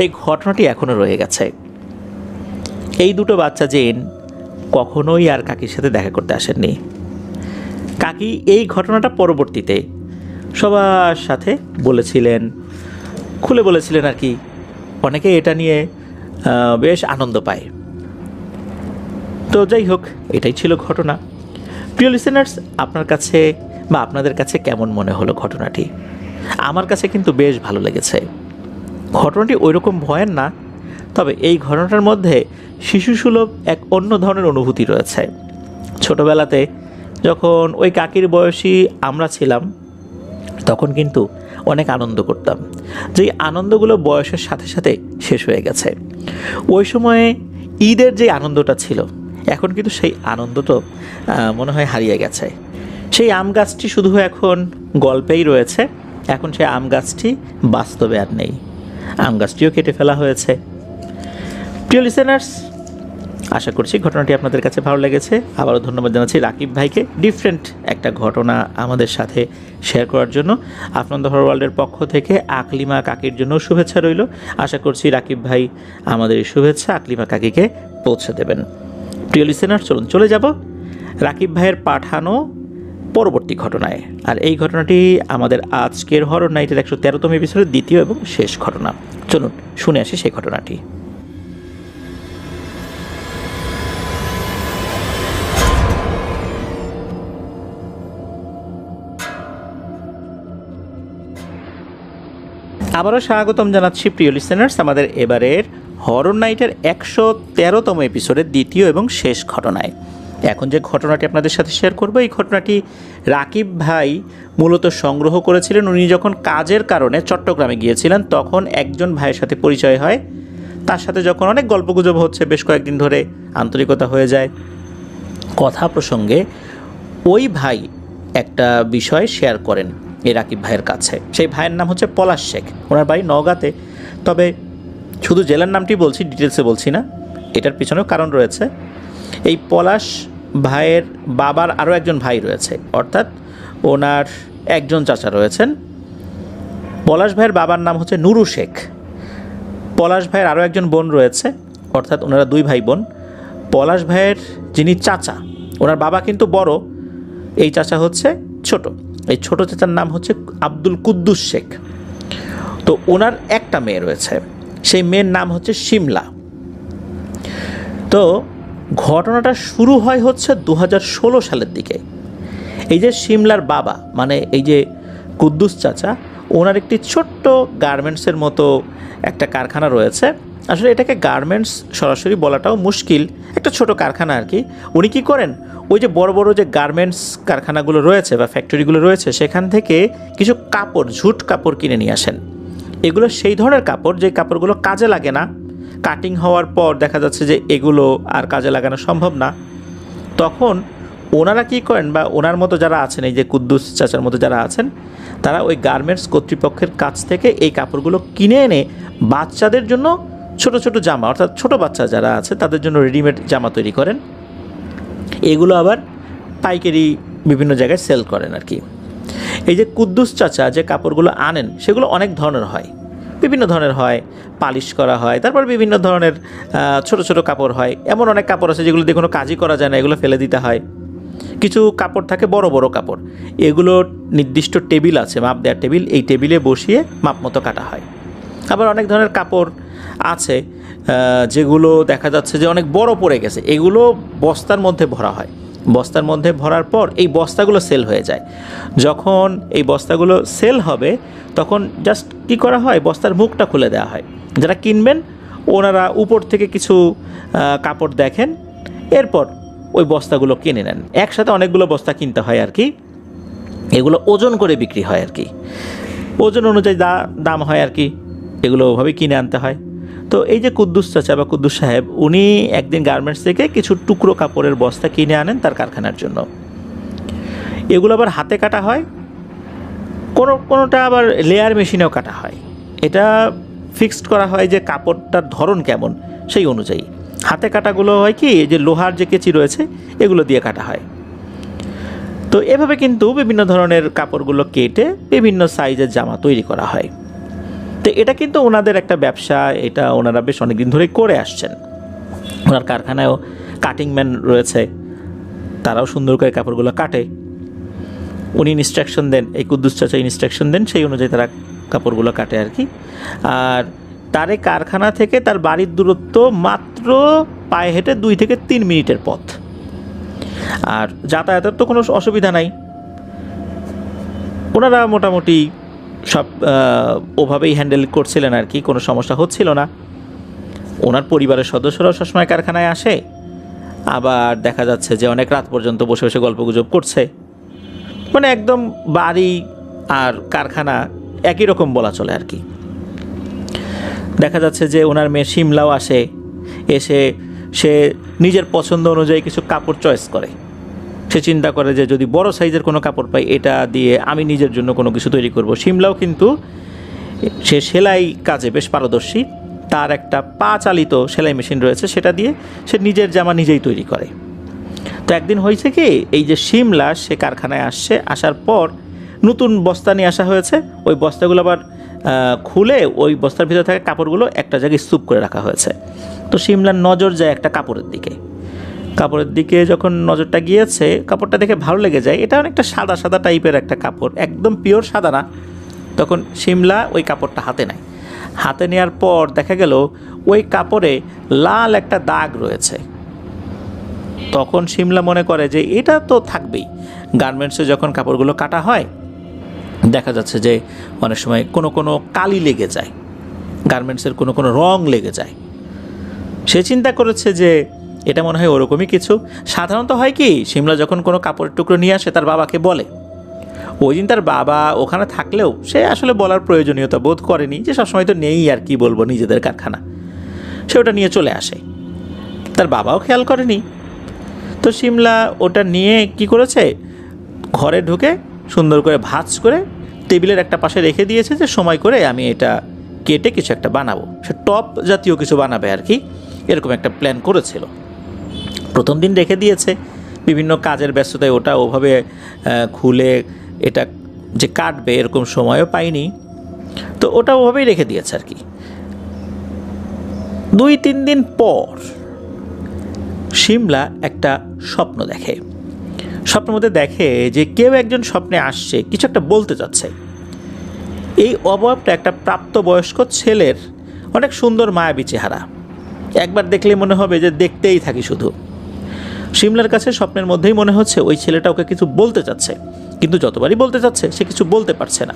এই ঘটনাটি এখনও রয়ে গেছে। এই দুটো বাচ্চা জিন কখনোই আর কাকির সাথে দেখা করতে আসেননি। কাকি এই ঘটনাটা পরবর্তীতে সবার সাথে বলেছিলেন, খুলে বলেছিলেন আর কি। অনেকে এটা নিয়ে বেশ আনন্দ পায়। তো যাই হোক, এটাই ছিল ঘটনা। প্রিয় লিসেনার্স, আপনার কাছে বা আপনাদের কাছে কেমন মনে হলো ঘটনাটি? আমার কাছে কিন্তু বেশ ভালো লেগেছে। ঘটনাটি ওইরকম ভয়ের না, তবে এই ঘটনাটার মধ্যে শিশুসুলভ এক অন্য ধরনের অনুভূতি রয়েছে। ছোটোবেলাতে যখন ওই কাকির বয়সী আমরা ছিলাম, তখন কিন্তু অনেক আনন্দ করতাম, যেই আনন্দগুলো বয়সের সাথে সাথে শেষ হয়ে গেছে। ওই সময়ে ঈদের যে আনন্দটা ছিল, এখন কিন্তু সেই আনন্দ তো মনে হয় হারিয়ে গেছে। সেই আম গাছটি শুধু এখন গল্পেই রয়েছে, এখন সেই আম গাছটি বাস্তবে আর নেই, আম গাছটিও কেটে ফেলা হয়েছে। প্রিয় লিসেনার্স, আশা করছি ঘটনাটি আপনাদের কাছে ভালো লেগেছে। আবারও ধন্যবাদ জানাচ্ছি রাকিব ভাইকে ডিফারেন্ট একটা ঘটনা আমাদের সাথে শেয়ার করার জন্য। আপনাদের হর ওয়ার্ল্ডের পক্ষ থেকে আকলিমা কাকির জন্য শুভেচ্ছা রইল। আশা করছি রাকিব ভাই আমাদের এই শুভেচ্ছা আকলিমা কাকিকে পৌঁছে দেবেন। প্রিয় লিসেনার, চলুন চলে যাব রাকিব ভাইয়ের পাঠানো পরবর্তী ঘটনায়। আর এই ঘটনাটি আমাদের আজকের হরর নাইটের 113তম এপিসোডের দ্বিতীয় এবং শেষ ঘটনা। চলুন শুনে আসি সেই ঘটনাটি। আবারও স্বাগতম জানাচ্ছি প্রিয় লিসেনার্স আমাদের এবারের হরর নাইটের 113তম এপিসোডের দ্বিতীয় এবং শেষ ঘটনায়। এখন যে ঘটনাটি আপনাদের সাথে শেয়ার করব, এই ঘটনাটি রাকিব ভাই মূলত সংগ্রহ করেছিলেন। উনি যখন কাজের কারণে চট্টগ্রামে গিয়েছিলেন, তখন একজন ভাইয়ের সাথে পরিচয় হয়। তার সাথে যখন অনেক গল্পগুজব হচ্ছে, বেশ কয়েকদিন ধরে আন্তরিকতা হয়ে যায়, কথা প্রসঙ্গে ওই ভাই একটা বিষয় শেয়ার করেন এই রাকিব ভাইয়ের কাছে। সেই ভাইয়ের নাম হচ্ছে পলাশ শেখ। ওনার বাড়ি নওগাঁতে, তবে শুধু জেলার নামটি বলছি, ডিটেলসে বলছি না, এটার পিছনেও কারণ রয়েছে। এই পলাশ ভাইয়ের বাবার আরও একজন ভাই রয়েছে, অর্থাৎ ওনার একজন চাচা রয়েছেন। পলাশ ভাইয়ের বাবার নাম হচ্ছে নুরু শেখ। পলাশ ভাইয়ের আরও একজন বোন রয়েছে, অর্থাৎ ওনারা দুই ভাই বোন। পলাশ ভাইয়ের যিনি চাচা, ওনার বাবা কিন্তু বড়, এই চাচা হচ্ছে ছোট। এই ছোট চাচার নাম হচ্ছে আব্দুল কুদ্দুস শেখ। তো ওনার একটা মেয়ে রয়েছে, সেই মেয়ের নাম হচ্ছে শিমলা। তো ঘটনাটা শুরু হয় হচ্ছে 2016 সালের দিকে। এই যে শিমলার বাবা, মানে এই যে কুদ্দুস চাচা, ওনার একটি ছোট্ট গার্মেন্টসের মতো একটা কারখানা রয়েছে। আসলে এটাকে গার্মেন্টস সরাসরি বলাটাও মুশকিল, একটা ছোট কারখানা আর কি। উনি কী করেন, ওই যে বড় বড় যে গার্মেন্টস কারখানাগুলো রয়েছে বা ফ্যাক্টরিগুলো রয়েছে, সেখান থেকে কিছু কাপড়, ঝুট কাপড় কিনে নিয়ে আসেন। এগুলো সেই ধরনের কাপড় যে কাপড়গুলো কাজে লাগে না, কাটিং হওয়ার পর দেখা যাচ্ছে যে এগুলো আর কাজে লাগানো সম্ভব না। তখন ওনারা কী করেন, বা ওনার মতো যারা আছেন, এই যে কুদ্দুস চাচার মতো যারা আছেন, তারা ওই গার্মেন্টস কর্তৃপক্ষের কাছ থেকে এই কাপড়গুলো কিনে এনে বাচ্চাদের জন্য ছোট ছোট জামা, অর্থাৎ ছোট বাচ্চা যারা আছে তাদের জন্য রেডিমেড জামা তৈরি করেন। এগুলো আবার পাইকারি বিভিন্ন জায়গায় সেল করেন আর কি। এই যে কুদ্দুস চাচা যে কাপড়গুলো আনেন, সেগুলো অনেক ধরনের হয়, বিভিন্ন ধরনের হয়, পালিশ করা হয়, তারপর বিভিন্ন ধরনের ছোট ছোট কাপড় হয়। এমন অনেক কাপড় আছে যেগুলো দিয়ে কোনো কাজই করা যায় না, এগুলো ফেলে দিতে হয়। কিছু কাপড় থাকে বড় বড় কাপড়, এগুলো নির্দিষ্ট টেবিল আছে, মাপ দেওয়ার টেবিল, এই টেবিলে বসিয়ে মাপ মতো কাটা হয়। আবার অনেক ধরনের কাপড় আছে যেগুলো দেখা যাচ্ছে যে অনেক বড় পড়ে গেছে, এগুলো বস্তার মধ্যে ভরা হয়। বস্তার মধ্যে ভরার পর এই বস্তাগুলো সেল হয়ে যায়। যখন এই বস্তাগুলো সেল হবে তখন জাস্ট কী করা হয়, বস্তার মুখটা খুলে দেওয়া হয়। যারা কিনবেন ওনারা উপর থেকে কিছু কাপড় দেখেন, এরপর ওই বস্তাগুলো কিনে নেন। একসাথে অনেকগুলো বস্তা কিনতে হয় আর কি, এগুলো ওজন করে বিক্রি হয় আর কি, ওজন অনুযায়ী দাম হয় আর কি, এগুলো ওভাবেই কিনে আনতে হয়। তো এই যে কুদ্দুস চাচা বা কুদ্দুস সাহেব, উনি একদিন গার্মেন্টস থেকে কিছু টুকরো কাপড়ের বস্তা কিনে আনেন তার কারখানার জন্য। এগুলো আবার হাতে কাটা হয়, কোনোটা আবার লেয়ার মেশিনেও কাটা হয়। এটা ফিক্সড করা হয় যে কাপড়টার ধরন কেমন সেই অনুযায়ী। হাতে কাটাগুলো হয় কি, যে লোহার যে কেচি রয়েছে এগুলো দিয়ে কাটা হয়। তো এভাবে কিন্তু বিভিন্ন ধরনের কাপড়গুলো কেটে বিভিন্ন সাইজের জামা তৈরি করা হয়। তো এটা কিন্তু ওনাদের একটা ব্যবসা, এটা ওনারা বেশ অনেক দিন ধরেই করে আসছেন। ওনার কারখানায়ও কাটিং ম্যান রয়েছে, তারাও সুন্দর করে কাপড়গুলো কাটে। উনি ইনস্ট্রাকশন দেন, এই কুদ্দুস চাচা ইনস্ট্রাকশন দেন, সেই অনুযায়ী তারা কাপড়গুলো কাটে আর কি। আর তার এই কারখানা থেকে তার বাড়ির দূরত্ব মাত্র পায়ে হেঁটে 2 থেকে 3 মিনিটের পথ। আর যাতায়াতের তো কোনো অসুবিধা নাই, ওনারা মোটামুটি সব ওভাবেই হ্যান্ডেল করছিলেন আর কি, কোনো সমস্যা হচ্ছিল না। ওনার পরিবারের সদস্যরাও সবসময় কারখানায় আসে, আবার দেখা যাচ্ছে যে অনেক রাত পর্যন্ত বসে বসে গল্পগুজব করছে। মানে একদম বাড়ি আর কারখানা একই রকম বলা চলে আর কি। দেখা যাচ্ছে যে ওনার মেয়ে শিমলাও আসে, এসে সে নিজের পছন্দ অনুযায়ী কিছু কাপড় চয়েস করে। সে চিন্তা করে যে যদি বড় সাইজের কোনো কাপড় পাই, এটা দিয়ে আমি নিজের জন্য কোনো কিছু তৈরি করব। শিমলাও কিন্তু সে সেলাই কাজে বেশ পারদর্শী, তার একটা পা চালিত সেলাই মেশিন রয়েছে, সেটা দিয়ে সে নিজের জামা নিজেই তৈরি করে। তো একদিন হয়েছে কি, এই যে শিমলা সে কারখানায় আসছে, আসার পর নতুন বস্তা নিয়ে আসা হয়েছে। ওই বস্তাগুলো আবার খুলে ওই বস্তার ভিতরে থাকা কাপড়গুলো একটা জায়গায় স্তূপ করে রাখা হয়েছে। তো শিমলার নজর যায় একটা কাপড়ের দিকে, যখন নজরটা গিয়েছে, কাপড়টা দেখে ভালো লেগে যায়, এটা অনেকটা সাদা সাদা টাইপের একটা কাপড়, একদম পিওর সাদা না। তখন শিমলা ওই কাপড়টা হাতে নেয়। হাতে নেওয়ার পর দেখা গেল ওই কাপড়ে লাল একটা দাগ রয়েছে। তখন শিমলা মনে করে যে এটা তো থাকবেই, গার্মেন্টসে যখন কাপড়গুলো কাটা হয় দেখা যাচ্ছে যে অনেক সময় কোনো কালি লেগে যায়, গার্মেন্টসের কোনো রং লেগে যায়। সে চিন্তা করেছে যে এটা মনে হয় ওরকমই কিছু। সাধারণত হয় কি, শিমলা যখন কোনো কাপড়ের টুকরো নিয়ে আসে তার বাবাকে বলে। ওই দিন তার বাবা ওখানে থাকলেও সে আসলে বলার প্রয়োজনীয়তা বোধ করেনি, যে সবসময় তো নেই আর কি বলবো, নিজেদের কারখানা। সে ওটা নিয়ে চলে আসে, তার বাবাও খেয়াল করেনি। তো শিমলা ওটা নিয়ে কি করেছে, ঘরে ঢুকে সুন্দর করে ভাঁজ করে টেবিলের একটা পাশে রেখে দিয়েছে, যে সময় করে আমি এটা কেটে কিছু একটা বানাবো। সে টপ জাতীয় কিছু বানাবে আর কি, এরকম একটা প্ল্যান করেছিল। প্রথম দিন রেখে দিয়েছে, বিভিন্ন কাজের ব্যস্ততায় ওটা ওভাবে খুলে এটা যে কাটবে এরকম সময়ও পাইনি, তো ওটা ওভাবেই রেখে দিয়েছে আর কি। 2-3 দিন পর শিমলা একটা স্বপ্ন দেখে। স্বপ্নের মধ্যে দেখে যে কেউ একজন স্বপ্নে আসছে, কিছু একটা বলতে চাচ্ছে। এই অবয়বটা একটা প্রাপ্তবয়স্ক ছেলের, অনেক সুন্দর মায়াবী চেহারা, একবার দেখলে মনে হবে যে দেখতেই থাকি শুধু। শিমলার কাছে স্বপ্নের মধ্যেই মনে হচ্ছে ওই ছেলেটা ওকে কিছু বলতে চাচ্ছে, কিন্তু যতবারই বলতে চাচ্ছে সে কিছু বলতে পারছে না।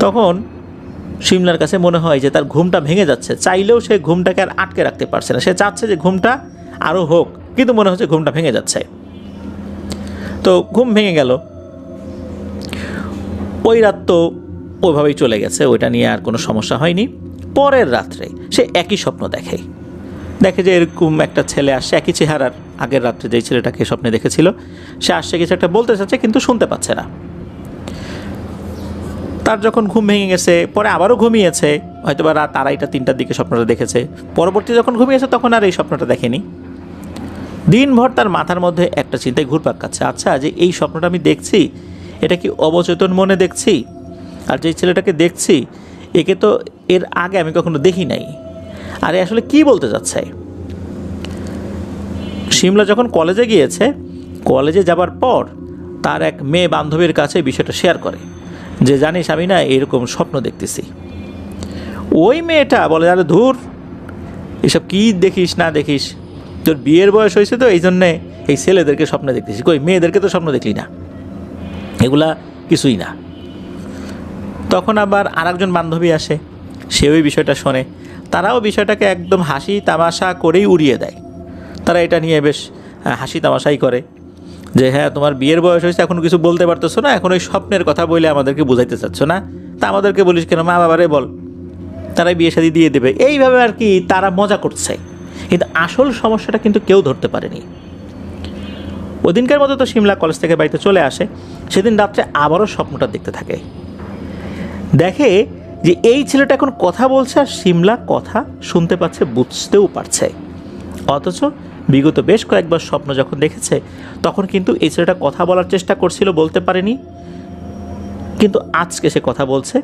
তখন শিমলার কাছে মনে হয় যে তার ঘুমটা ভেঙে যাচ্ছে, চাইলেও সে ঘুমটাকে আর আটকে রাখতে পারছে না। সে চাচ্ছে যে ঘুমটা আরও হোক, কিন্তু মনে হচ্ছে ঘুমটা ভেঙে যাচ্ছে। তো ঘুম ভেঙে গেল। ওই রাত তো ওইভাবেই চলে গেছে, ওইটা নিয়ে আর কোনো সমস্যা হয়নি। পরের রাত্রে সে একই স্বপ্ন দেখে যে এরকম একটা ছেলে আসছে, একই চেহারার, আগের রাত্রে যেই ছেলেটাকে স্বপ্নে দেখেছিল সে আসছে, কিছু একটা বলতে চাচ্ছে কিন্তু শুনতে পাচ্ছে না। তার যখন ঘুম ভেঙে গেছে, পরে আবারও ঘুমিয়েছে, হয়তো বা রাত 2:30-3টার দিকে স্বপ্নটা দেখেছে। পরবর্তী যখন ঘুমিয়েছে তখন আর এই স্বপ্নটা দেখেনি। দিনভর তার মাথার মধ্যে একটা চিন্তায় ঘুরপাক খাচ্ছে, আচ্ছা যে এই স্বপ্নটা আমি দেখছি এটা কি অবচেতন মনে দেখছি? আর যেই ছেলেটাকে দেখছি একে তো এর আগে আমি কখনো দেখি নাই, আরে আসলে কি বলতে যাচ্ছে? শিমলা যখন কলেজে গিয়েছে, কলেজে যাবার পর তার এক মেয়ে বান্ধবীর কাছে বিষয়টা শেয়ার করে, যে জানিস আমি না এরকম স্বপ্ন দেখতেছি। ওই মেয়েটা বলে, আরে ধুর, এসব কি দেখিস না দেখিস, তোর বিয়ের বয়স হয়েছে তো এই জন্যে এই ছেলেদেরকে স্বপ্নে দেখতেছিস, কই মেয়েদেরকে তো স্বপ্ন দেখলি না, এগুলা কিছুই না। তখন আবার আরেকজন বান্ধবী আসে, সে ওই বিষয়টা শোনে, তারাও বিষয়টাকে একদম হাসি তামাশা করেই উড়িয়ে দেয়। তারা এটা নিয়ে বেশ হাসি তামাশাই করে যে হ্যাঁ তোমার বিয়ের বয়স হয়েছে, এখন কিছু বলতে পারতেছো না, এখন ওই স্বপ্নের কথা বলে আমাদেরকে বোঝাইতে চাচ্ছ না, তা আমাদেরকে বলিস কেন, মা বাবারে বল, তারাই বিয়ে শাদী দিয়ে দেবে। এইভাবে আর কি তারা মজা করছে, কিন্তু আসল সমস্যাটা কিন্তু কেউ ধরতে পারেনি। ওদিনকার মতো তো শিমলা কলেজ থেকে বাড়িতে চলে আসে। সেদিন রাত্রে আবারও স্বপ্নটা দেখতে থাকে, দেখে যে এই ছেলেটা এখন কথা বলছে আর শিমলা কথা শুনতে পাচ্ছে, বুঝতেও পারছে। অথচ বিগত বেশ কয়েকবার স্বপ্ন যখন দেখেছে তখন কিন্তু এই ছেলেটা কথা বলার চেষ্টা করছিল, বলতে পারেনি, কিন্তু আজকে সে কথা বলছে।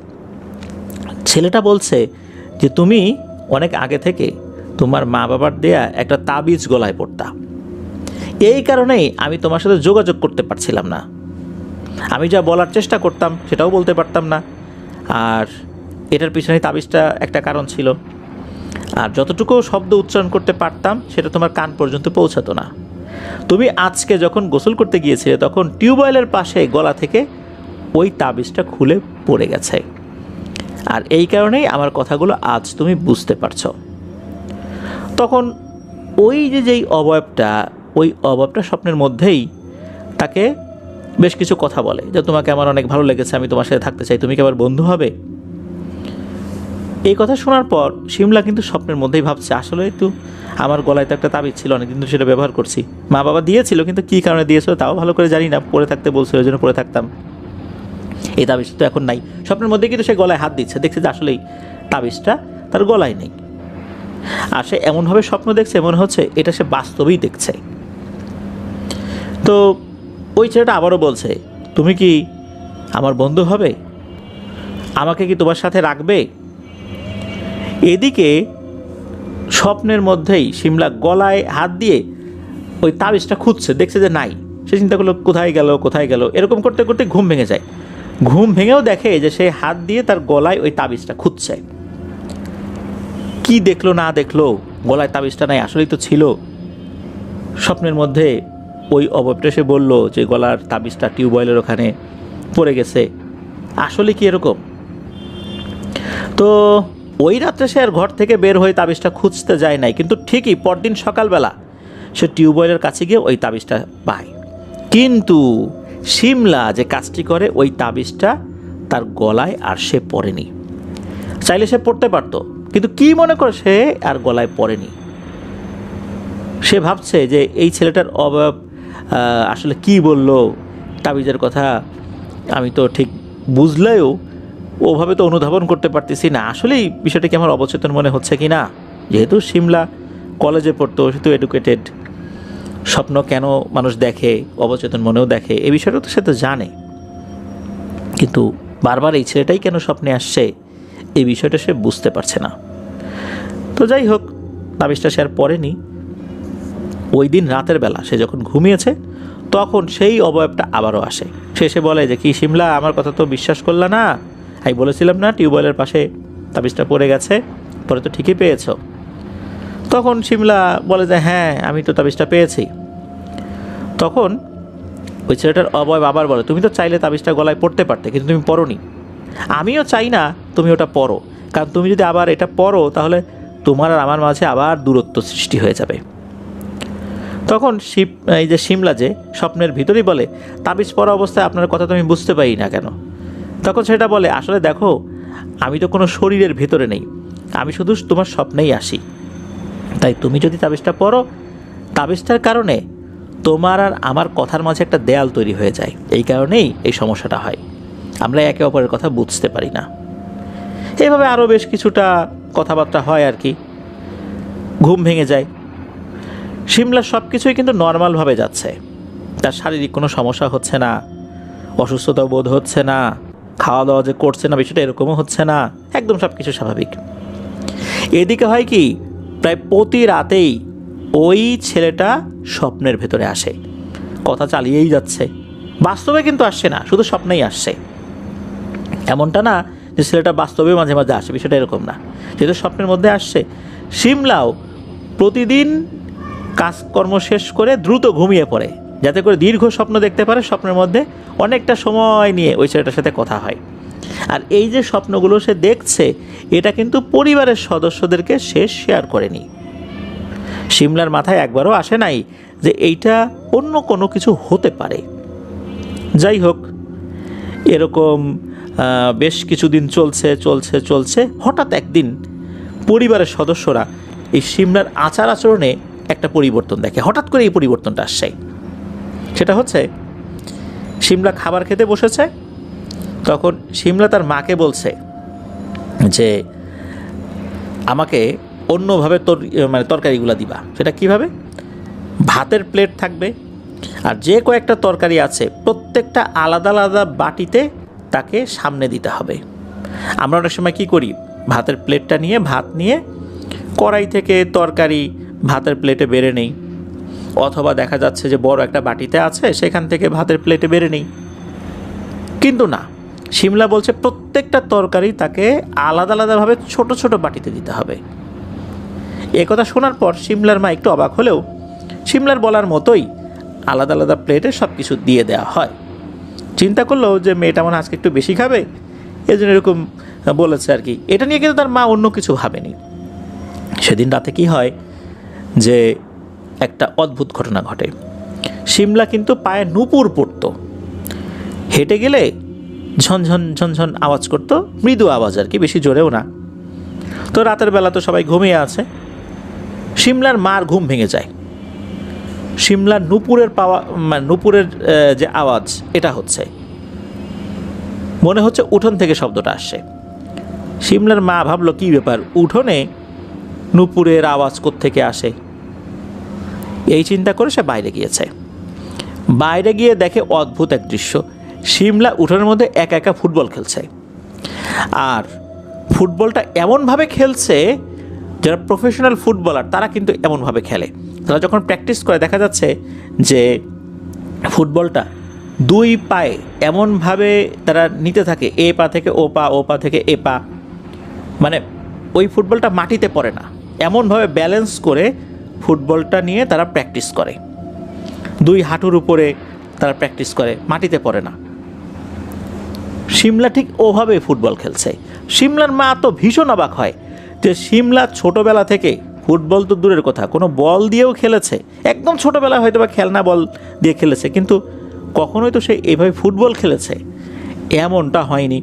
ছেলেটা বলছে যে তুমি অনেক আগে থেকে তোমার মা বাবার দেয়া একটা তাবিজ গলায় পড়তা, এই কারণেই আমি তোমার সাথে যোগাযোগ করতে পারছিলাম না, আমি যা বলার চেষ্টা করতাম সেটাও বলতে পারতাম না, আর এটার পিছনে তাবিজটা একটা কারণ ছিল, আর যতটুকু শব্দ উচ্চারণ করতে পারতাম সেটা তোমার কান পর্যন্ত পৌঁছাতো না। তুমি আজকে যখন গোসল করতে গিয়েছিলে তখন টিউবওয়েলের পাশে গলা থেকে ওই তাবিজটা খুলে পড়ে গেছে, আর এই কারণেই আমার কথাগুলো আজ তুমি বুঝতে পারছো। তখন ওই যেই অবয়বটা, ওই অবয়বটা স্বপ্নের মধ্যেই তাকে বেশ কিছু কথা বলে যে তোমাকে আমার অনেক ভালো লেগেছে, আমি তোমার সাথে থাকতে চাই, তুমি কি আবার বন্ধু হবে। এই কথা শোনার পর শিমলা কিন্তু স্বপ্নের মধ্যেই ভাবছে আসলে তো আমার গলায় তো একটা তাবিজ ছিল, অনেকদিন ধরে সেটা ব্যবহার করছি, মা বাবা দিয়েছিল, কিন্তু কী কারণে দিয়েছিল তাও ভালো করে জানি না, পরে থাকতে বলছিল ওই জন্য পরে থাকতাম, এই তাবিজটা তো এখন নাই। স্বপ্নের মধ্যে কিন্তু সে গলায় হাত দিচ্ছে, দেখছে যে আসলেই তাবিজটা তার গলায় নেই, আর সে এমনভাবে স্বপ্ন দেখছে মনে হচ্ছে এটা সে বাস্তবেই দেখছে। তো ওই ছেলেটা আবারও বলছে তুমি কি আমার বন্ধু হবে, আমাকে কি তোমার সাথে রাখবে। এদিকে স্বপ্নের মধ্যেই শিমলা গলায় হাত দিয়ে ওই তাবিজটা খুঁজছে, দেখছে যে নাই, সে চিন্তা করলো কোথায় গেল কোথায় গেল, এরকম করতে করতে ঘুম ভেঙে যায়। ঘুম ভেঙেও দেখে যে সে হাত দিয়ে তার গলায় ওই তাবিজটা খুঁজছে, কি দেখলো না দেখলো, গলায় তাবিজটা নাই, আসলেই তো ছিল। স্বপ্নের মধ্যে ওই অবয়বটা সে বলল যে গলার তাবিজটা টিউবওয়েলের ওখানে পড়ে গেছে, আসলে কি এরকম। তো ওই রাত্রে সে আর ঘর থেকে বের হয়ে তাবিজটা খুঁজতে যায় নাই, কিন্তু ঠিকই পরদিন সকালবেলা সে টিউবওয়েলের কাছে গিয়ে ওই তাবিজটা পায়। কিন্তু শিমলা যে কাজটি করে ওই তাবিজটা তার গলায় আর সে পরেনি, চাইলে সে পড়তে পারতো, কিন্তু কি মনে করে সে আর গলায় পরেনি। সে ভাবছে যে এই ছেলেটার অবয়ব আসলে কি বলল তাবিজের কথা, আমি তো ঠিক বুঝলেও ওভাবে তো অনুধাবন করতে পারতেছি না, আসলেই বিষয়টা কি আমার অবচেতন মনে হচ্ছে কি না। যেহেতু শিমলা কলেজে পড়তো, সেহেতু এডুকেটেড, স্বপ্ন কেন মানুষ দেখে, অবচেতন মনেও দেখে, এই বিষয়টা তো সে তো জানে, কিন্তু বারবার এই ছেলেটাই কেন স্বপ্নে আসছে এই বিষয়টা সে বুঝতে পারছে না। তো যাই হোক, তাবিজটা সে আর পড়েনি। ওই দিন রাতের বেলা সে যখন ঘুমিয়েছে তখন সেই অবয়বটা আবারও আসে, সে এসে বলে যে কি শিমলা, আমার কথা তো বিশ্বাস করলা না, আমি বলেছিলাম না টিউবওয়েলের পাশে তাবিজটা পড়ে গেছে, পরে তো ঠিকই পেয়েছ। তখন শিমলা বলে যে হ্যাঁ আমি তো তাবিজটা পেয়েছি। তখন ওই ছেলেটার অবয়ব আবার বলে তুমি তো চাইলে তাবিজটা গলায় পড়তে পারতে, কিন্তু তুমি পরোনি, আমিও চাই না তুমি ওটা পরো, কারণ তুমি যদি আবার এটা পরো তাহলে তোমার আর আমার মাঝে আবার দূরত্ব সৃষ্টি হয়ে যাবে। তখন এই যে শিমলা যে স্বপ্নের ভিতরেই বলে তাবিজ পরা অবস্থায় আপনার কথা তো আমি বুঝতে পারি না কেন। তখন সেটা বলে আসলে দেখো আমি তো কোনো শরীরের ভিতরে নেই, আমি শুধু তোমার স্বপ্নেই আসি, তাই তুমি যদি তাবিজটা পরো তাবিজটার কারণে তোমার আর আমার কথার মাঝে একটা দেয়াল তৈরি হয়ে যায়, এই কারণেই এই সমস্যাটা হয়, আমরা একে অপরের কথা বুঝতে পারি না। এভাবে আরও বেশ কিছুটা কথাবার্তা হয় আর কি। ঘুম ভেঙে যায়। শিমলার সব কিছুই কিন্তু নর্মালভাবে যাচ্ছে, তার শারীরিক কোনো সমস্যা হচ্ছে না, অসুস্থতা বোধ হচ্ছে না, খাওয়া দাওয়া যে করছে না বিষয়টা এরকমও হচ্ছে না, একদম সব কিছু স্বাভাবিক। এদিকে হয় কি প্রায় প্রতি রাতেই ওই ছেলেটা স্বপ্নের ভেতরে আসে, কথা চালিয়েই যাচ্ছে, বাস্তবে কিন্তু আসছে না, শুধু স্বপ্নেই আসছে। এমনটা না যে ছেলেটা বাস্তবে মাঝে মাঝে আসে, বিষয়টা এরকম না, যেহেতু স্বপ্নের মধ্যে আসছে। শিমলাও প্রতিদিন কাজকর্ম শেষ করে দ্রুত ঘুমিয়ে পড়ে, যাতে করে দীর্ঘ স্বপ্ন দেখতে পারে, স্বপ্নের মধ্যে অনেকটা সময় নিয়ে ওই ছেলেটার সাথে কথা হয়। আর এই যে স্বপ্নগুলো সে দেখছে, এটা কিন্তু পরিবারের সদস্যদেরকে সে শেয়ার করেনি। শিমলার মাথায় একবারও আসে নাই যে এইটা অন্য কোনো কিছু হতে পারে। যাই হোক, এরকম বেশ কিছুদিন চলছে। হঠাৎ একদিন পরিবারের সদস্যরা এই শিমলার আচার আচরণে একটা পরিবর্তন দেখে। হঠাৎ করে এই পরিবর্তনটা আসছে। সেটা হচ্ছে, শিমলা খাবার খেতে বসেছে, তখন শিমলা তার মাকে বলছে যে আমাকে অন্যভাবে তরকারিগুলো দিবা। সেটা কিভাবে? ভাতের প্লেট থাকবে, আর যে কয়েকটা তরকারি আছে প্রত্যেকটা আলাদা আলাদা বাটিতে তাকে সামনে দিতে হবে। আমরা অনেক সময় কী করি, ভাতের প্লেটটা নিয়ে ভাত নিয়ে কড়াই থেকে তরকারি ভাতের প্লেটে বেড়ে নেই, অথবা দেখা যাচ্ছে যে বড় একটা বাটিতে আছে সেখান থেকে ভাতের প্লেটে বেড়ে নেই। কিন্তু না, শিমলা বলছে প্রত্যেকটা তরকারি তাকে আলাদা আলাদাভাবে ছোট ছোট বাটিতে দিতে হবে। এ কথা শোনার পর শিমলার মা একটু অবাক হলেও শিমলার বলার মতোই আলাদা আলাদা প্লেটে সব কিছু দিয়ে দেওয়া হয়। চিন্তা করলো যে মেয়েটা মনে আজকে একটু বেশি খাবে, এই জন্য এরকম বলেছে আর কি। এটা নিয়ে কিন্তু তার মা অন্য কিছু ভাবেনি। সেদিন রাতে কি হয় যে একটা অদ্ভুত ঘটনা ঘটে। শিমলা কিন্তু পায়ে নুপুর পড়তো, হেঁটে গেলে ঝনঝন ঝনঝন আওয়াজ করতো, মৃদু আওয়াজ আর কি, বেশি জোরেও না। তো রাতের বেলা তো সবাই ঘুমিয়ে আছে, শিমলার মার ঘুম ভেঙে যায়। শিমলার নুপুরের যে আওয়াজ এটা হচ্ছে, মনে হচ্ছে উঠোন থেকে শব্দটা আসছে। শিমলার মা ভাবলো কি ব্যাপার, উঠোনে নুপুরের আওয়াজ কোত্থেকে আসে। এই চিন্তা করে সে বাইরে গিয়েছে। বাইরে গিয়ে দেখে অদ্ভুত এক দৃশ্য। শিমলা উঠোনের মধ্যে একা একা ফুটবল খেলছে, আর ফুটবলটা এমনভাবে খেলছে, যারা প্রফেশনাল ফুটবলার তারা কিন্তু এমনভাবে খেলে। তারা যখন প্র্যাকটিস করে দেখা যাচ্ছে যে ফুটবলটা দুই পায়ে এমনভাবে তারা নিতে থাকে, এ পা থেকে ও পা, ও পা থেকে এ পা, মানে ওই ফুটবলটা মাটিতে পড়ে না, এমনভাবে ব্যালেন্স করে ফুটবলটা নিয়ে তারা প্র্যাকটিস করে। দুই হাঁটুর উপরে তারা প্র্যাকটিস করে, মাটিতে পড়ে না। শিমলা ঠিক ওভাবে ফুটবল খেলছে। শিমলার মা তো ভীষণ অবাক হয় যে শিমলা ছোটোবেলা থেকে ফুটবল তো দূরের কথা, কোনো বল দিয়েও খেলেছে, একদম ছোটোবেলায় হয়তো বা খেলনা বল দিয়ে খেলেছে, কিন্তু কখনোই তো সে এভাবে ফুটবল খেলেছে এমনটা হয়নি।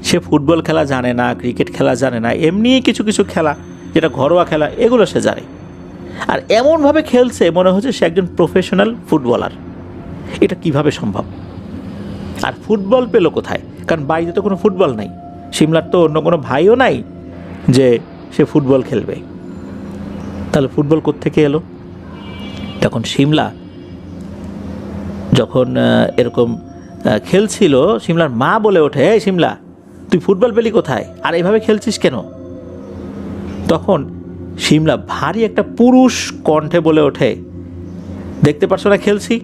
সে ফুটবল খেলা জানে না, ক্রিকেট খেলা জানে না, এমনি কিছু কিছু খেলা যেটা ঘরোয়া খেলা এগুলো সে জানে। আর এমনভাবে খেলছে মনে হচ্ছে সে একজন প্রফেশনাল ফুটবলার। এটা কিভাবে সম্ভব? আর ফুটবল পেলো কোথায়? কারণ বাড়িতে তো কোনো ফুটবল নাই, শিমলার তো অন্য কোনো ভাইও নাই যে সে ফুটবল খেলবে। তাহলে ফুটবল কোত্থেকে এলো? তখন শিমলা যখন এরকম খেলছিল, শিমলার মা বলে ওঠে, এই শিমলা, তুই ফুটবল পেলি কোথায়, আর এভাবে খেলছিস কেন? তখন শিমলা ভারী একটা পুরুষ কণ্ঠে বলে ওঠে, দেখতে পারছো না খেলছি।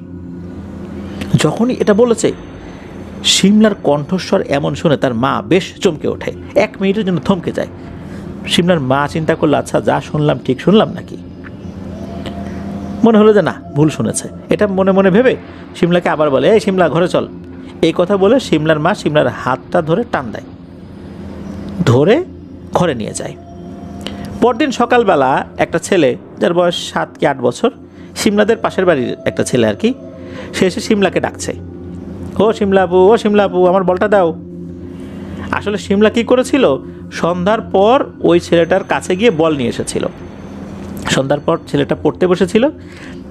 যখনই এটা বলেছে, শিমলার কণ্ঠস্বর এমন শুনে তার মা বেশ চমকে ওঠে, 1 মিনিটের জন্য থমকে যায়। শিমলার মা চিন্তা করলো, আচ্ছা যা শুনলাম ঠিক শুনলাম নাকি? মনে হলো যে না, ভুল শুনেছে। এটা মনে মনে ভেবে শিমলাকে আবার বলে, এই শিমলা ঘরে চল। এই কথা বলে শিমলার মা শিমলার হাতটা ধরে টান দেয়, ধরে ঘরে নিয়ে যায়। পরদিন সকালবেলা একটা ছেলে, যার বয়স 7 কি 8 বছর, শিমলাদের পাশের বাড়ির একটা ছেলে আর কি, সে এসে শিমলাকে ডাকছে, ও শিমলা আপু, ও শিমলা আপু, আমার বলটা দাও। আসলে শিমলা কী করেছিল, সন্ধ্যার পর ওই ছেলেটার কাছে গিয়ে বল নিয়ে এসেছিল। সন্ধ্যার পর ছেলেটা পড়তে বসেছিল,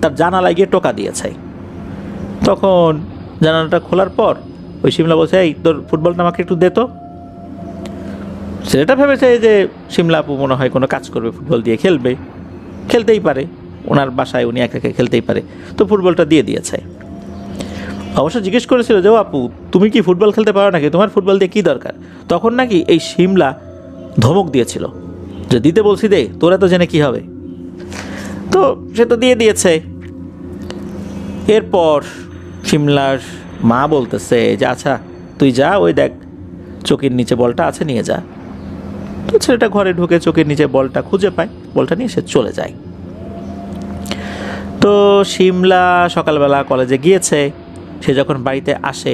তার জানালায় গিয়ে টোকা দিয়েছে। তখন জানালাটা খোলার পর ওই শিমলা বলছে, এই তোর ফুটবলটা আমাকে একটু দে তো। ছেলেটা ভেবেছে যে শিমলা আপু মনে হয় কোনো কাজ করবে, ফুটবল দিয়ে খেলবে, খেলতেই পারে, ওনার বাসায় উনি একা একা খেলতেই পারে, তো ফুটবলটা দিয়ে দিয়েছে। অবশ্য জিজ্ঞেস করেছিল যে, ও আপু তুমি কি ফুটবল খেলতে পারো নাকি, তোমার ফুটবল দিয়ে কী দরকার? তখন নাকি এই শিমলা ধমক দিয়েছিল যে, দিতে বলছি দে, তোরা তো জেনে কী হবে। তো সে তো দিয়ে দিয়েছে। এরপর শিমলার মা বলতেছে যে, আচ্ছা তুই যা, ওই দেখ চোখের নিচে বলটা আছে, নিয়ে যা। তো ছেলেটা ঘরে ঢুকে চোখের নিচে বলটা খুঁজে পায়, বলটা নিয়ে সে চলে যায়। তো শিমলা সকালবেলা কলেজে গিয়েছে। সে যখন বাড়িতে আসে,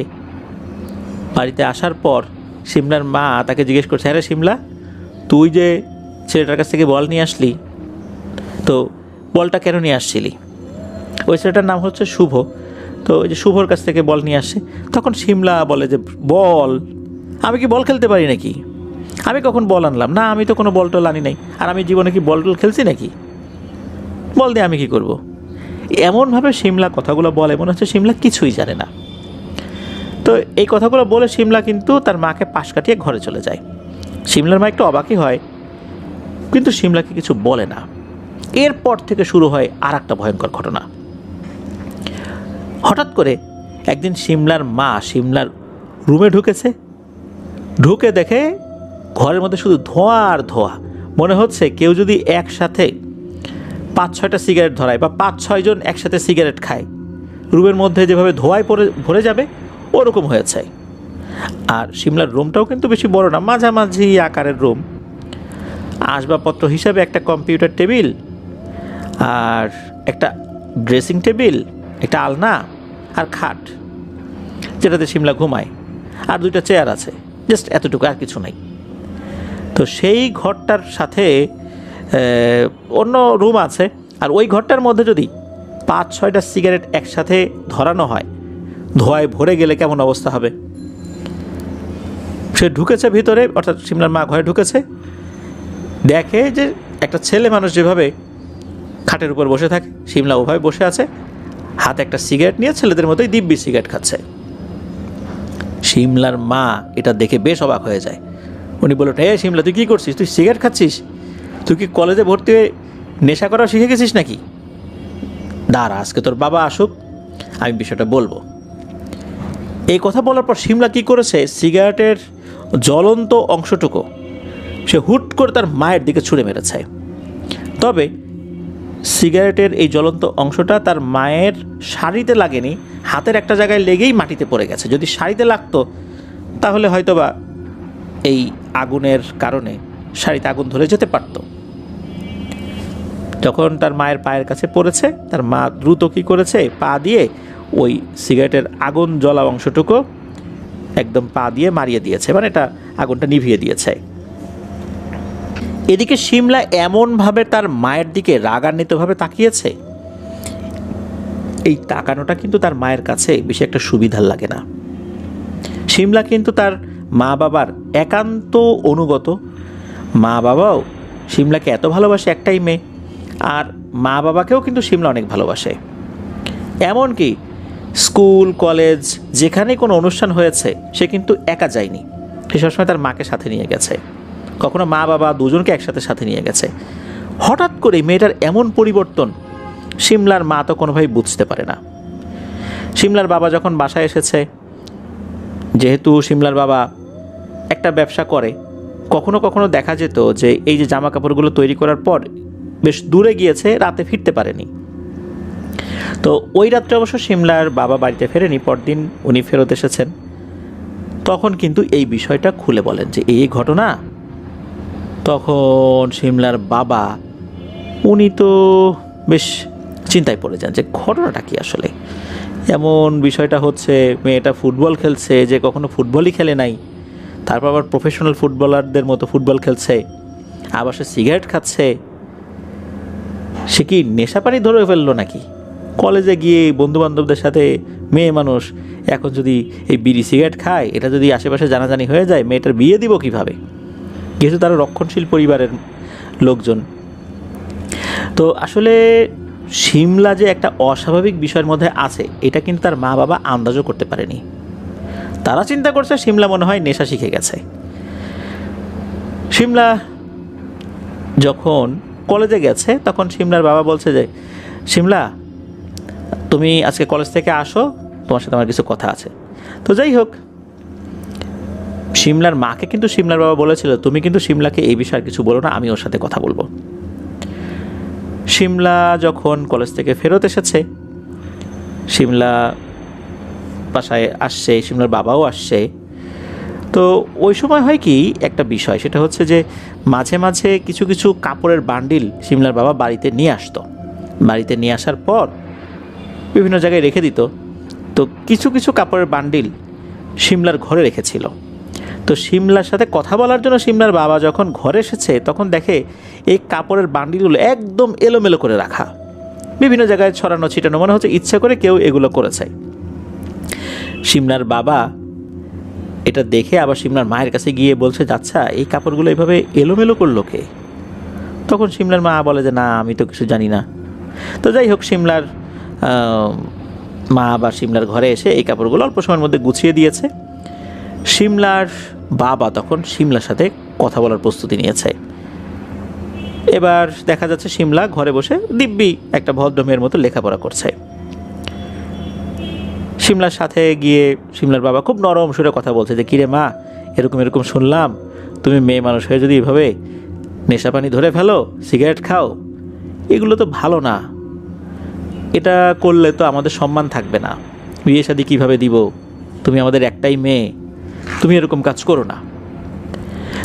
বাড়িতে আসার পর শিমলার মা তাকে জিজ্ঞেস করছে, আরে শিমলা, তুই যে ছেলেটার কাছ থেকে বল নিয়ে আসলি, তো বলটা কেন নিয়ে আসছিলি? ওই ছেলেটার নাম হচ্ছে শুভ। তো ওই যে শুভর কাছ থেকে বল নিয়ে আসে। তখন শিমলা বলে যে, বল? আমি কি বল খেলতে পারি নাকি? আমি কখন বল আনলাম? না, আমি তো কোনো বল টল আনি নাই। আর আমি জীবনে কি বল টল খেলছি নাকি? বল দিয়ে আমি কি করব? এমনভাবে শিমলা কথাগুলো বলে মনে হচ্ছে শিমলা কিছুই জানে না। তো এই কথাগুলো বলে শিমলা কিন্তু তার মাকে পাশ কাটিয়ে ঘরে চলে যায়। শিমলার মা একটু অবাকই হয়, কিন্তু শিমলাকে কিছু বলে না। এরপর থেকে শুরু হয় আর একটা ভয়ঙ্কর ঘটনা। হঠাৎ করে একদিন শিমলার মা শিমলার রুমে ঢুকেছে। ঢুকে দেখে ঘরের মধ্যে শুধু ধোঁয়া আর ধোঁয়া। মনে হচ্ছে কেউ যদি একসাথে 5-6টা সিগারেট ধরায় বা 5-6 জন একসাথে সিগারেট খায়, রুমের মধ্যে যেভাবে ধোঁয়ায় ভরে যাবে ওরকম হয়েছে। আর শিমলার রুমটাও কিন্তু বেশি বড় না, মাঝামাঝি আকারের রুম। আসবাবপত্র হিসাবে একটা কম্পিউটার টেবিল আর একটা ড্রেসিং টেবিল, একটা আলনা আর খাট, যেটাতে শিমলা ঘুমায়, আর 2টা চেয়ার আছে, জাস্ট এতটুকু, আর কিছু নাই। তো সেই ঘরটার সাথে অন্য রুম আছে, আর ওই ঘরটার মধ্যে যদি 5-6টা সিগারেট একসাথে ধরানো হয়, ধোঁয়ায় ভরে গেলে কেমন অবস্থা হবে? সে ঢুকেছে ভিতরে, অর্থাৎ শিমলার মা ঘরে ঢুকেছে, দেখে যে একটা ছেলে মানুষ যেভাবে খাটের উপর বসে থাকে, শিমলা ওভাবে বসে আছে, হাতে একটা সিগারেট নিয়ে ছেলেদের মতোই দিব্যি সিগারেট খাচ্ছে। শিমলার মা এটা দেখে বেশ অবাক হয়ে যায়। উনি বলল, হে শিমলা, তুই কী করছিস? তুই সিগারেট খাচ্ছিস? তুই কি কলেজে ভর্তি হয়ে নেশা করা শিখে গেছিস নাকি? দাঁড়া, আজকে তোর বাবা আসুক, আমি বিষয়টা বলবো। এই কথা বলার পর শিমলা কী করেছে, সিগারেটের জ্বলন্ত অংশটুকু সে হুট করে তার মায়ের দিকে ছুঁড়ে মেরেছে। তবে সিগারেটের এই জ্বলন্ত অংশটা তার মায়ের শাড়িতে লাগেনি, হাতের একটা জায়গায় লেগেই মাটিতে পড়ে গেছে। যদি শাড়িতে লাগতো তাহলে হয়তোবা এই আগুনের কারণে শাড়িতে আগুন ধরে যেতে পারত। যখন তার মায়ের পায়ের কাছে পড়েছে, তার মা দ্রুত কী করেছে, পা দিয়ে ওই সিগারেটের আগুন জ্বলা অংশটুকু একদম পা দিয়ে মারিয়ে দিয়েছে, মানে এটা আগুনটা নিভিয়ে দিয়েছে। এদিকে শিমলা এমনভাবে তার মায়ের দিকে রাগান্বিতভাবে তাকিয়েছে, এই তাকানোটা কিন্তু তার মায়ের কাছে বেশি একটা সুবিধার লাগে না। শিমলা কিন্তু তার মা বাবার একান্ত অনুগত। মা বাবাও শিমলাকে এত ভালোবাসে, একটাই মেয়ে, আর মা বাবাকেও কিন্তু শিমলা অনেক ভালোবাসে। এমনকি স্কুল কলেজ যেখানে কোনো অনুষ্ঠান হয়েছে সে কিন্তু একা যায়নি, সে সবসময় তার মাকে সাথে নিয়ে গেছে, কখনো মা বাবা দুজনকে একসাথে সাথে নিয়ে গেছে। হঠাৎ করে মেয়েটার এমন পরিবর্তন শিমলার মা তো কোনোভাবেই বুঝতে পারে না। শিমলার বাবা যখন বাসায় এসেছে, যেহেতু শিমলার বাবা একটা ব্যবসা করে, কখনো কখনো দেখা যেত যে এই যে জামা কাপড়গুলো তৈরি করার পর বেশ দূরে গিয়েছে, রাতে ফিরতে পারেনি। তো ওই রাত্রে অবশ্য শিমলার বাবা বাড়িতে ফেরেনি, পরদিন উনি ফেরত এসেছেন। তখন কিন্তু এই বিষয়টা খুলে বলেন যে এই ঘটনা। তখন শিমলার বাবা উনি তো বেশ চিন্তায় পড়ে যান যে ঘটনাটা কি আসলে। এমন বিষয়টা হচ্ছে, মেয়েটা ফুটবল খেলছে, যে কখনো ফুটবলই খেলে নাই, তারপর আবার প্রফেশনাল ফুটবলারদের মতো ফুটবল খেলছে, আবার সে সিগারেট খাচ্ছে। সে কি নেশা পানি ধরে ফেললো নাকি? কলেজে গিয়ে বন্ধুবান্ধবদের সাথে মেয়ে মানুষ এখন যদি এই বিড়ি সিগারেট খায়, এটা যদি আশেপাশে জানাজানি হয়ে যায়, মেয়েটার বিয়ে দিব কিভাবে? যেহেতু তারা রক্ষণশীল পরিবারের লোকজন। তো আসলে শিমলা যে একটা অস্বাভাবিক বিষয়ের মধ্যে আছে, এটা কিন্তু তার মা বাবা আন্দাজও করতে পারেনি। তারা চিন্তা করছে শিমলা মনে হয় নেশা শিখে গেছে। শিমলা যখন কলেজে গেছে, তখন শিমলার বাবা বলছে যে, শিমলা, তুমি আজকে কলেজ থেকে আসো, তোমার সাথে আমার কিছু কথা আছে। তো যাই হোক, শিমলার মাকে কিন্তু শিমলার বাবা বলেছিল, তুমি কিন্তু শিমলাকে এই বিষয়ে কিছু বলো না, আমি ওর সাথে কথা বলবো। শিমলা যখন কলেজ থেকে ফেরত এসেছে, শিমলা বাসায় আসছে, শিমলার বাবাও আসছে। তো ওই সময় হয় কি একটা বিষয়, সেটা হচ্ছে যে মাঝে মাঝে কিছু কিছু কাপড়ের বান্ডিল শিমলার বাবা বাড়িতে নিয়ে আসতো। বাড়িতে নিয়ে আসার পর বিভিন্ন জায়গায় রেখে দিত। তো কিছু কিছু কাপড়ের বান্ডিল শিমলার ঘরে রেখেছিল। তো শিমলার সাথে কথা বলার জন্য শিমলার বাবা যখন ঘরে এসেছে তখন দেখে এই কাপড়ের বান্ডিলগুলো একদম এলোমেলো করে রাখা, বিভিন্ন জায়গায় ছড়ানো ছিটানো, মনে হচ্ছে ইচ্ছা করে কেউ এগুলো করেছে। শিমলার বাবা এটা দেখে আবার শিমলার মায়ের কাছে গিয়ে বলছে, আচ্ছা এই কাপড়গুলো এভাবে এলোমেলো করলো কে? তখন শিমলার মা বলে যে না, আমি তো কিছু জানি না। তো যাই হোক, শিমলার মা আবার শিমলার ঘরে এসে এই কাপড়গুলো অল্প সময়ের মধ্যে গুছিয়ে দিয়েছে। শিমলার বাবা তখন শিমলার সাথে কথা বলার প্রস্তুতি নিয়েছে। এবার দেখা যাচ্ছে শিমলা ঘরে বসে দিব্যি একটা ভদ্র মেয়ের মতো লেখাপড়া করছে। শিমলার সাথে গিয়ে শিমলার বাবা খুব নরম সুরে কথা বলছে যে, কিরে মা, এরকম এরকম শুনলাম, তুমি মেয়ে মানুষ হয়ে যদি এভাবে নেশা পানি ধরে ফেলো, সিগারেট খাও, এগুলো তো ভালো না। এটা করলে তো আমাদের সম্মান থাকবে না, বিয়ে শাদী কীভাবে দিব? তুমি আমাদের একটাই মেয়ে, তুমি এরকম কাজ করো না।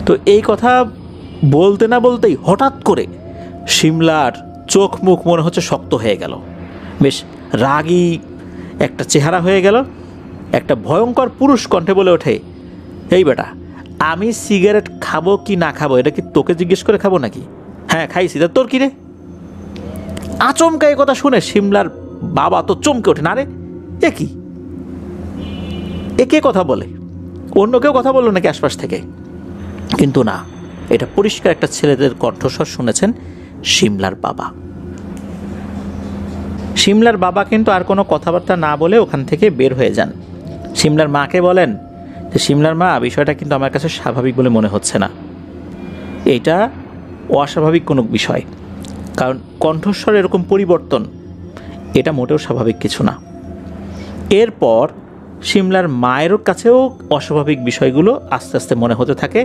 তো এই কথা বলতে না বলতেই হঠাৎ করে শিমলার চোখ মুখ মনে হচ্ছে শক্ত হয়ে গেল, বেশ রাগী একটা চেহারা হয়ে গেল। একটা ভয়ঙ্কর পুরুষ কণ্ঠে বলে ওঠে, এই বেটা, আমি সিগারেট খাবো কি না খাবো এটা কি তোকে জিজ্ঞেস করে খাবো নাকি? হ্যাঁ খাইছি, তা তোর কি রে? আচমকা এই কথা শুনে শিমলার বাবা তো চমকে ওঠে, না রে এ কি, এ কে কথা বলে? অন্য কেউ কথা বললো নাকি আশপাশ থেকে? কিন্তু না, এটা পরিষ্কার একটা ছেলেদের কণ্ঠস্বর শুনেছেন শিমলার বাবা। শিমলার বাবা কিন্তু আর কোনো কথাবার্তা না বলে ওখান থেকে বের হয়ে যান। শিমলার মাকে বলেন যে, শিমলার মা, বিষয়টা কিন্তু আমার কাছে স্বাভাবিক বলে মনে হচ্ছে না, এটা অস্বাভাবিক কোনো বিষয়, কারণ কণ্ঠস্বর এরকম পরিবর্তন এটা মোটেও স্বাভাবিক কিছু না। এরপর শিমলার মায়ের কাছেও অস্বাভাবিক বিষয়গুলো আস্তে আস্তে মনে হতে থাকে।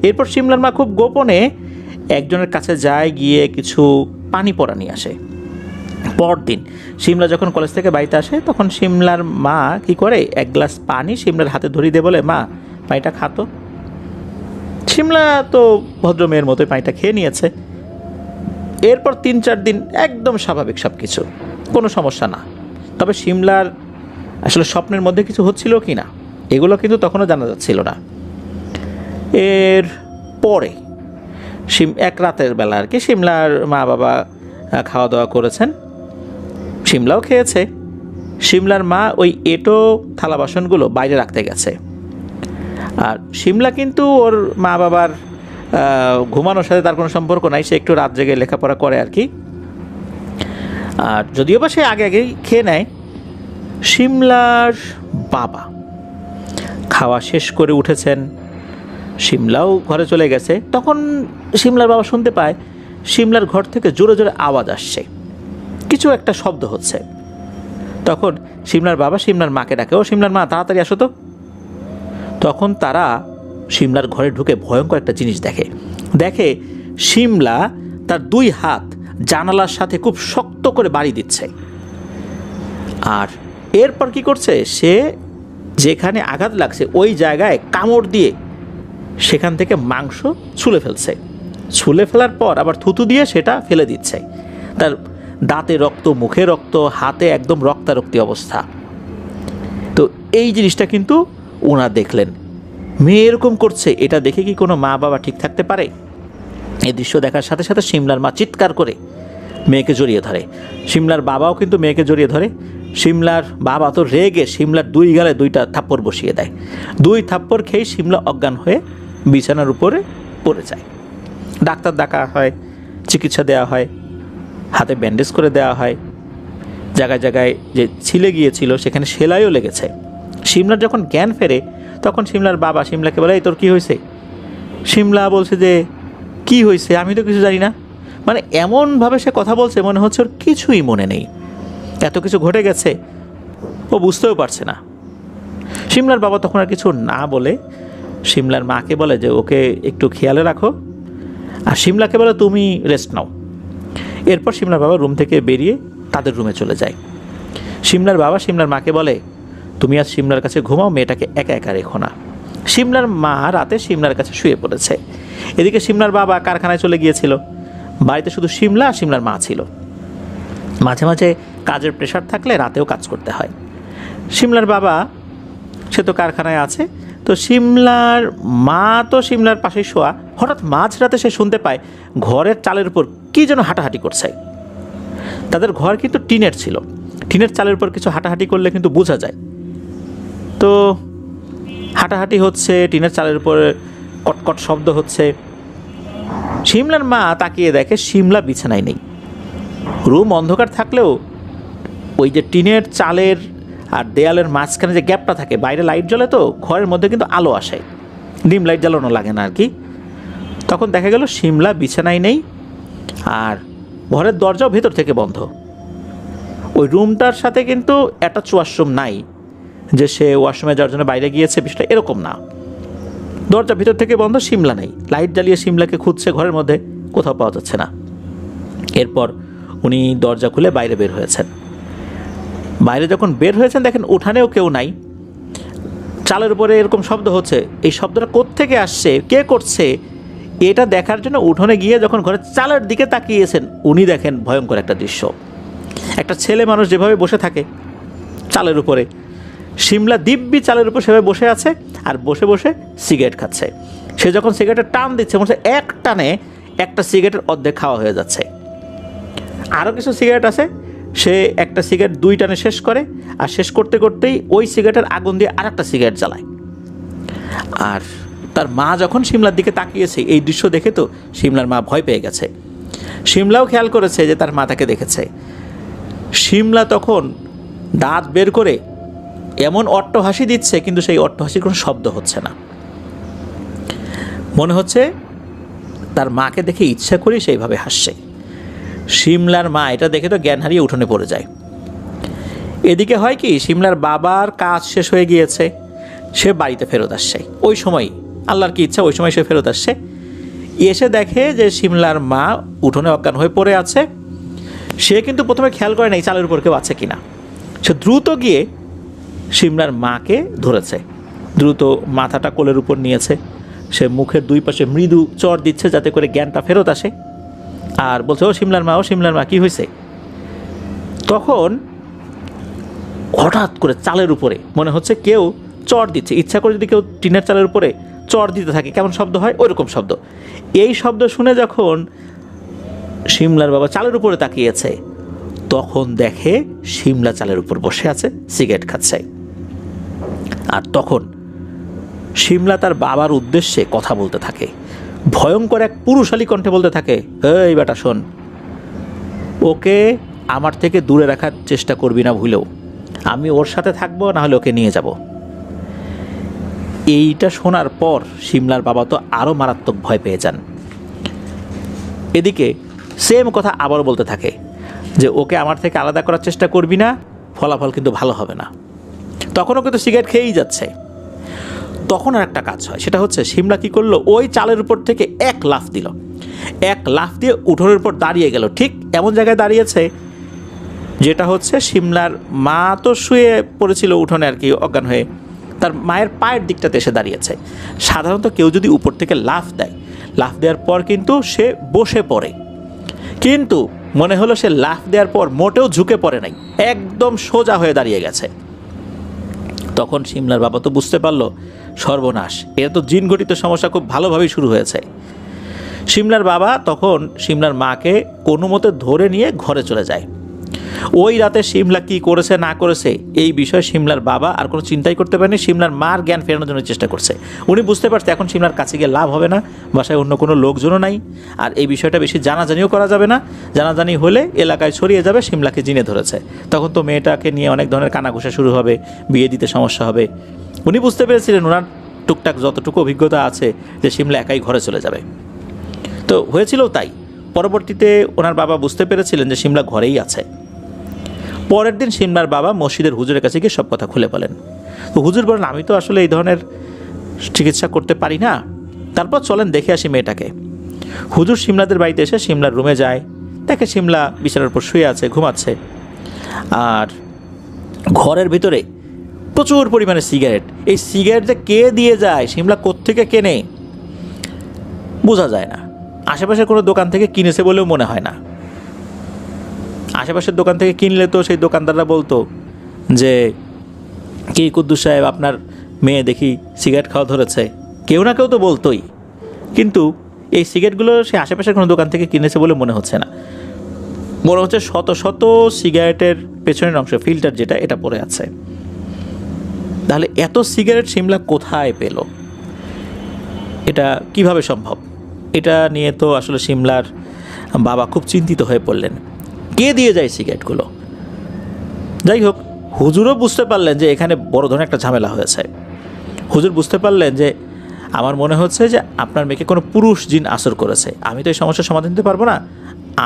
এরপর শিমলার মা খুব গোপনে একজনের কাছে যায়, গিয়ে কিছু পানি পড়া নিয়ে আসে। পরদিন শিমলা যখন কলেজ থেকে বাড়িতে আসে তখন শিমলার মা কি করে, এক গ্লাস পানি শিমলার হাতে ধরিয়ে দিয়ে বলে, মা পানিটা খাতো। শিমলা তো ভদ্র মেয়ের মতোই পানিটা খেয়ে নিয়েছে। এরপর 3-4 দিন একদম স্বাভাবিক সব কিছু, কোনো সমস্যা না। তবে শিমলার আসলে স্বপ্নের মধ্যে কিছু হচ্ছিল কি না এগুলো কিন্তু তখনও জানা যাচ্ছিল না। এর পরে এক রাতের বেলা আর কি শিমলার মা বাবা খাওয়া দাওয়া করেছেন, শিমলাও খেয়েছে। শিমলার মা ওই এঁটো থালা বাসনগুলো বাইরে রাখতে গেছে। আর শিমলা কিন্তু ওর মা বাবার ঘুমানোর সাথে তার কোনো সম্পর্ক নাই, সে একটু রাত জেগে লেখাপড়া করে আর কি। আর যদিও বা সে আগে আগেই খেয়ে নেয়। শিমলার বাবা খাওয়া শেষ করে উঠেছেন, শিমলাও ঘরে চলে গেছে। তখন শিমলার বাবা শুনতে পায় শিমলার ঘর থেকে জোরে জোরে আওয়াজ আসছে, কিছু একটা শব্দ হচ্ছে। তখন শিমলার বাবা শিমলার মাকে ডাকে, ও শিমলার মা, তাড়াতাড়ি আসো তো। তখন তারা শিমলার ঘরে ঢুকে ভয়ঙ্কর একটা জিনিস দেখে শিমলা তার 2 হাত জানালার সাথে খুব শক্ত করে বাড়ি দিচ্ছে। আর এরপর কি করছে, সে যেখানে আঘাত লাগছে ওই জায়গায় কামড় দিয়ে সেখান থেকে মাংস ছুলে ফেলছে। ছুলে ফেলার পর আবার থুতু দিয়ে সেটা ফেলে দিচ্ছে। তার দাঁতে রক্ত, মুখে রক্ত, হাতে একদম রক্তারক্তি অবস্থা। তো এই জিনিসটা কিন্তু ওনা দেখলেন, মেয়ে এরকম করছে, এটা দেখে কি কোনো মা বাবা ঠিক থাকতে পারে? এই দৃশ্য দেখার সাথে সাথে শিমলার মা চিৎকার করে মেয়েকে জড়িয়ে ধরে। শিমলার বাবাও কিন্তু মেয়েকে জড়িয়ে ধরে। শিমলার বাবা তো রেগে শিমলার 2 গালে 2টা থাপ্পড় বসিয়ে দেয়। 2 থাপ্পড় খেয়ে শিমলা অজ্ঞান হয়ে বিছানার উপরে পড়ে যায়। ডাক্তার ডাকা হয়, চিকিৎসা দেওয়া হয়, হাতে ব্যান্ডেজ করে দেওয়া হয়, জায়গায় জায়গায় যে ছিলে গিয়েছিল সেখানে সেলাইও লেগেছে। শিমলার যখন জ্ঞান ফেরে তখন শিমলার বাবা শিমলাকে বলে, এই তোর কী হয়েছে? শিমলা বলছে যে, কি হয়েছে আমি তো কিছু জানি না। মানে এমনভাবে সে কথা বলছে মনে হচ্ছে ওর কিছুই মনে নেই, এত কিছু ঘটে গেছে ও বুঝতেও পারছে না। শিমলার বাবা তখন আর কিছু না বলে শিমলার মাকে বলে যে ওকে একটু খেয়ালে রাখো, আর শিমলাকে বলে তুমি রেস্ট নাও। এরপর শিমলার বাবা রুম থেকে বেরিয়ে তাদের রুমে চলে যায়। শিমলার বাবা শিমলার মাকে বলে, তুমি আজ শিমলার কাছে ঘুমাও, মেয়েটাকে একা একা রেখো না। শিমলার মা রাতে শিমলার কাছে শুয়ে পড়েছে। এদিকে শিমলার বাবা কারখানায় চলে গিয়েছিল, বাড়িতে শুধু শিমলা আর শিমলার মা ছিল। মাঝে মাঝে কাজের প্রেশার থাকলে রাতেও কাজ করতে হয়। সিমলার বাবা সে তো কারখানায় আছে, তো সিমলার মা তো সিমলার পাশেই শোয়া। হঠাৎ মাঝরাতে সে শুনতে পায় ঘরের চালের উপর কী যেন হাঁটাহাঁটি করছে। তাদের ঘর কিন্তু টিনের ছিল, টিনের চালের উপর কিছু হাঁটাহাঁটি করলে কিন্তু বোঝা যায়। তো হাঁটাহাঁটি হচ্ছে, টিনের চালের উপর কটকট শব্দ হচ্ছে। সিমলার মা তাকিয়ে দেখে সিমলা বিছানায় নেই। রুম অন্ধকার থাকলেও ওই যে টিনের চালের আর দেয়ালের মাঝখানে যে গ্যাপটা থাকে, বাইরে লাইট জ্বলে তো ঘরের মধ্যে কিন্তু আলো আসে, ডিম লাইট জ্বালানো লাগে না আর কি। তখন দেখা গেল সিমলা বিছানায় নেই, আর ঘরের দরজাও ভেতর থেকে বন্ধ। ওই রুমটার সাথে কিন্তু অ্যাটাচ ওয়াশরুম নাই যে সে ওয়াশরুমে যাওয়ার জন্য বাইরে গিয়েছে, বিষয়টা এরকম না। দরজা ভিতর থেকে বন্ধ, সিমলা নেই। লাইট জ্বালিয়ে সিমলাকে খুঁজছে ঘরের মধ্যে, কোথাও পাওয়া যাচ্ছে না। এরপর উনি দরজা খুলে বাইরে বের হয়েছেন। বাইরে যখন বের হয়েছেন দেখেন উঠানেও কেউ নাই, চালের উপরে এরকম শব্দ হচ্ছে। এই শব্দটা কোত্থেকে আসছে, কে করছে, এটা দেখার জন্য উঠোনে গিয়ে যখন ঘরের চালের দিকে তাকিয়েছেন, উনি দেখেন ভয়ঙ্কর একটা দৃশ্য। একটা ছেলে মানুষ যেভাবে বসে থাকে চালের উপরে, সিমলা দিব্যি চালের উপর সেভাবে বসে আছে, আর বসে বসে সিগারেট খাচ্ছে। সে যখন সিগারেটের টান দিচ্ছে, মনে হচ্ছে এক টানে একটা সিগারেটের অর্ধেক খাওয়া হয়ে যাচ্ছে। আরও কিছু সিগারেট আছে, সে একটা সিগারেট 2 টানে শেষ করে, আর শেষ করতে করতেই ওই সিগারেটের আগুন দিয়ে আরেকটা সিগারেট জ্বালায়। আর তার মা যখন সিমলার দিকে তাকিয়েছে, এই দৃশ্য দেখে তো সিমলার মা ভয় পেয়ে গেছে। সিমলাও খেয়াল করেছে যে তার মা তাকে দেখেছে। সিমলা তখন দাঁত বের করে এমন অট্টহাসি দিচ্ছে, কিন্তু সেই অট্টহাসির কোনো শব্দ হচ্ছে না। মনে হচ্ছে তার মাকে দেখে ইচ্ছা করে সেইভাবে হাসছে। সিমলার মা এটা দেখে তো জ্ঞান হারিয়ে উঠোনে পড়ে যায়। এদিকে হয় কি, সিমলার বাবার কাজ শেষ হয়ে গিয়েছে, সে বাড়িতে ফেরত আসছে। ওই সময় আল্লাহর কি ইচ্ছা, ওই সময় সে ফেরত আসছে। এসে দেখে যে সিমলার মা উঠোনে অজ্ঞান হয়ে পড়ে আছে। সে কিন্তু প্রথমে খেয়াল করে নাই চালের উপর কেউ আছে কিনা। সে দ্রুত গিয়ে সিমলার মাকে ধরেছে, দ্রুত মাথাটা কোলের উপর নিয়েছে। সে মুখের 2 পাশে মৃদু চর দিচ্ছে যাতে করে জ্ঞানটা ফেরত আসে, আর বলছে, ও সিমলার মা, ও সিমলার মা, কী হয়েছে? তখন হঠাৎ করে চালের উপরে মনে হচ্ছে কেউ চর দিচ্ছে। ইচ্ছা করে যদি কেউ টিনের চালের উপরে চর দিতে থাকে কেমন শব্দ হয়, ওই রকম শব্দ। এই শব্দ শুনে যখন সিমলার বাবা চালের উপরে তাকিয়েছে, তখন দেখে সিমলা চালের উপর বসে আছে, সিগারেট খাচ্ছে। আর তখন সিমলা তার বাবার উদ্দেশ্যে কথা বলতে থাকে, ভয়ঙ্কর এক পুরুষালী কণ্ঠে বলতে থাকে, এই বেটা শোন, ওকে আমার থেকে দূরে রাখার চেষ্টা করবি না ভুলেও। আমি ওর সাথে থাকবো, না হলে ওকে নিয়ে যাব। এইটা শোনার পর সিমলার বাবা তো আরও মারাত্মক ভয় পেয়ে যান। এদিকে সেম কথা আবার বলতে থাকে যে ওকে আমার থেকে আলাদা করার চেষ্টা করবি না, ফলাফল কিন্তু ভালো হবে না। তখনও কিন্তু সিগারেট খেয়েই যাচ্ছে। তখন আর একটা কাজ হয়, সেটা হচ্ছে সিমলা কী করলো, ওই চালের উপর থেকে এক লাফ দিল। এক লাফ দিয়ে উঠোনের উপর দাঁড়িয়ে গেল। ঠিক এমন জায়গায় দাঁড়িয়েছে যেটা হচ্ছে সিমলার মা তো শুয়ে পড়েছিল উঠোনে আর কি, অজ্ঞান হয়ে, তার মায়ের পায়ের দিকটাতে এসে দাঁড়িয়েছে। সাধারণত কেউ যদি উপর থেকে লাফ দেয়, লাফ দেওয়ার পর কিন্তু সে বসে পড়ে, কিন্তু মনে হলো সে লাফ দেওয়ার পর মোটেও ঝুঁকে পড়ে নাই, একদম সোজা হয়ে দাঁড়িয়ে গেছে। তখন সিমলার বাবা তো বুঝতে পারলো সর্বনাশ, এর তো জিন ঘটিত সমস্যা খুব ভালোভাবেই শুরু হয়েছে। সিমলার বাবা তখন সিমলার মাকে কোনো মতে ধরে নিয়ে ঘরে চলে যায়। ওই রাতে সিমলা কি করেছে না করেছে এই বিষয়ে সিমলার বাবা আর কোনো চিন্তাই করতে পারেনি। সিমলার মার জ্ঞান ফেরানোর জন্য চেষ্টা করছে। উনি বুঝতে পারছে এখন সিমলার কাছে গিয়ে লাভ হবে না, বাসায় অন্য কোনো লোকজনও নাই, আর এই বিষয়টা বেশি জানাজানিও করা যাবে না। জানাজানি হলে এলাকায় ছড়িয়ে যাবে সিমলাকে জিনে ধরেছে। তখন তো মেয়েটাকে নিয়ে অনেক ধরনের কানাঘুষা শুরু হবে, বিয়ে দিতে সমস্যা হবে। উনি বুঝতে পেরেছিলেন ওনার টুকটাক যতটুকু অভিজ্ঞতা আছে যে সিমলা একাই ঘরে চলে যাবে। তো হয়েছিল তাই। পরবর্তীতে ওনার বাবা বুঝতে পেরেছিলেন যে সিমলা ঘরেই আছে। পরের দিন সিমলার বাবা মসজিদের হুজুরের কাছে গিয়ে সব কথা খুলে বলেন। তো হুজুর বলেন, আমি তো আসলে এই ধরনের চিকিৎসা করতে পারি না, তারপর চলেন দেখে আসি মেয়েটাকে। হুজুর সিমলাদের বাড়িতে এসে সিমলার রুমে যায়, দেখে সিমলা বিছানার উপর শুয়ে আছে, ঘুমাচ্ছে। আর ঘরের ভিতরে প্রচুর পরিমাণে সিগারেট। এই সিগারেট যে কে দিয়ে যায়, সিমলা কোত্থেকে কেনে বোঝা যায় না। আশেপাশে কোনো দোকান থেকে কিনেছে বলেও মনে হয় না। আশেপাশের দোকান থেকে কিনলে তো সেই দোকানদাররা বলতো যে কি কুদ্দুস সাহেব, আপনার মেয়ে দেখি সিগারেট খাওয়া ধরেছে, কেউ না কেউ তো বলতোই। কিন্তু এই সিগারেটগুলো সে আশেপাশের কোনো দোকান থেকে কিনেছে বলে মনে হচ্ছে না, মনে হচ্ছে শত শত সিগারেটের পেছনের অংশ, ফিল্টার যেটা, এটা পড়ে আছে। তাহলে এত সিগারেট সিমলা কোথায় পেল? এটা কিভাবে সম্ভব? এটা নিয়ে তো আসলে সিমলার বাবা খুব চিন্তিত হয়ে পড়লেন, কে দিয়ে যায় সিগারেটগুলো। যাই হোক, হুজুরও বুঝতে পারলেন যে এখানে বড় ধরনের একটা ঝামেলা হয়েছে। হুজুর বুঝতে পারলেন যে আমার মনে হচ্ছে যে আপনার মেয়েকে কোনো পুরুষ জিন আসর করেছে, আমি তো এই সমস্যার সমাধান দিতে পারবো না,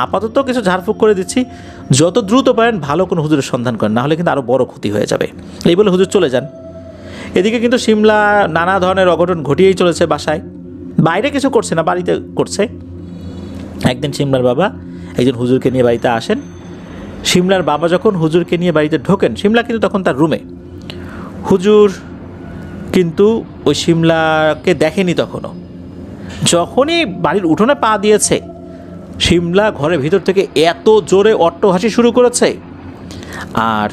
আপাতত কিছু ঝাড়ফুঁক করে দিচ্ছি, যত দ্রুত পারেন ভালো কোনো হুজুরের সন্ধান করেন, নাহলে কিন্তু আরও বড় ক্ষতি হয়ে যাবে। এই বলে হুজুর চলে যান। এদিকে কিন্তু সিমলা নানা ধরনের অঘটন ঘটিয়েই চলেছে বাসায়, বাইরে কিছু করছে না, বাড়িতে করছে। একদিন সিমলার বাবা একজন হুজুরকে নিয়ে বাড়িতে আসেন। সিমলার বাবা যখন হুজুরকে নিয়ে বাড়িতে ঢোকেন, সিমলা কিন্তু তখন তার রুমে, হুজুর কিন্তু ওই সিমলাকে দেখেনি তখনও। যখনই বাড়ির উঠোনে পা দিয়েছে, সিমলা ঘরের ভিতর থেকে এত জোরে অট্টহাসি শুরু করেছে আর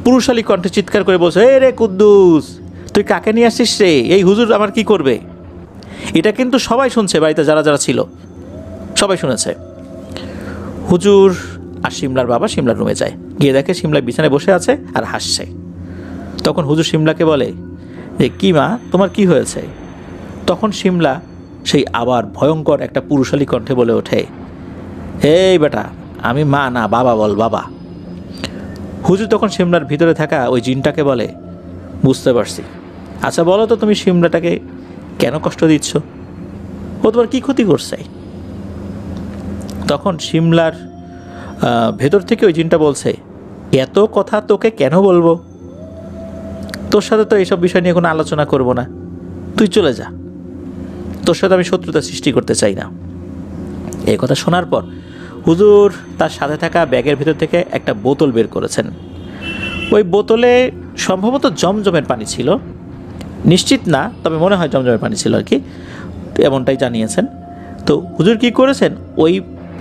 পুরুষালী কণ্ঠে চিৎকার করে বলছে, এ রে কুদ্দুস, তুই কাকে নিয়ে আসছিস রে? এই হুজুর আমার কি করবে? এটা কিন্তু সবাই শুনছে, বাড়িতে যারা যারা ছিল সবাই শুনেছে। হুজুর আর সিমলার বাবা সিমলার রুমে যায়, গিয়ে দেখে সিমলা বিছানায় বসে আছে আর হাসছে। তখন হুজুর সিমলাকে বলে যে, কি মা, তোমার কি হয়েছে? তখন সিমলা সেই আবার ভয়ঙ্কর একটা পুরুষালী কণ্ঠে বলে ওঠে, এই বেটা, আমি মা না, বাবা বল, বাবা। হুজুর তখন সিমলার ভিতরে থাকা ওই জিনটাকে বলে, বুঝতে পারছি, আচ্ছা বলো তো তুমি সিমলাটাকে কেন কষ্ট দিচ্ছ? ও তোমার কী ক্ষতি করছে? তখন সিমলার ভেতর থেকে ওই জিনটা বলছে, এত কথা তোকে কেন বলবো? তোর সাথে তো এইসব বিষয় নিয়ে কোনো আলোচনা করব না, তুই চলে যা, তোর সাথে আমি শত্রুতা সৃষ্টি করতে চাই না। এই কথা শোনার পর হুজুর তার সাথে থাকা ব্যাগের ভিতর থেকে একটা বোতল বের করেছেন। ওই বোতলে সম্ভবত জমজমের পানি ছিল, নিশ্চিত না, তবে মনে হয় জমজমের পানি ছিল আর কি, এমনটাই জানিয়েছেন। তো হুজুর কি করেছেন, ওই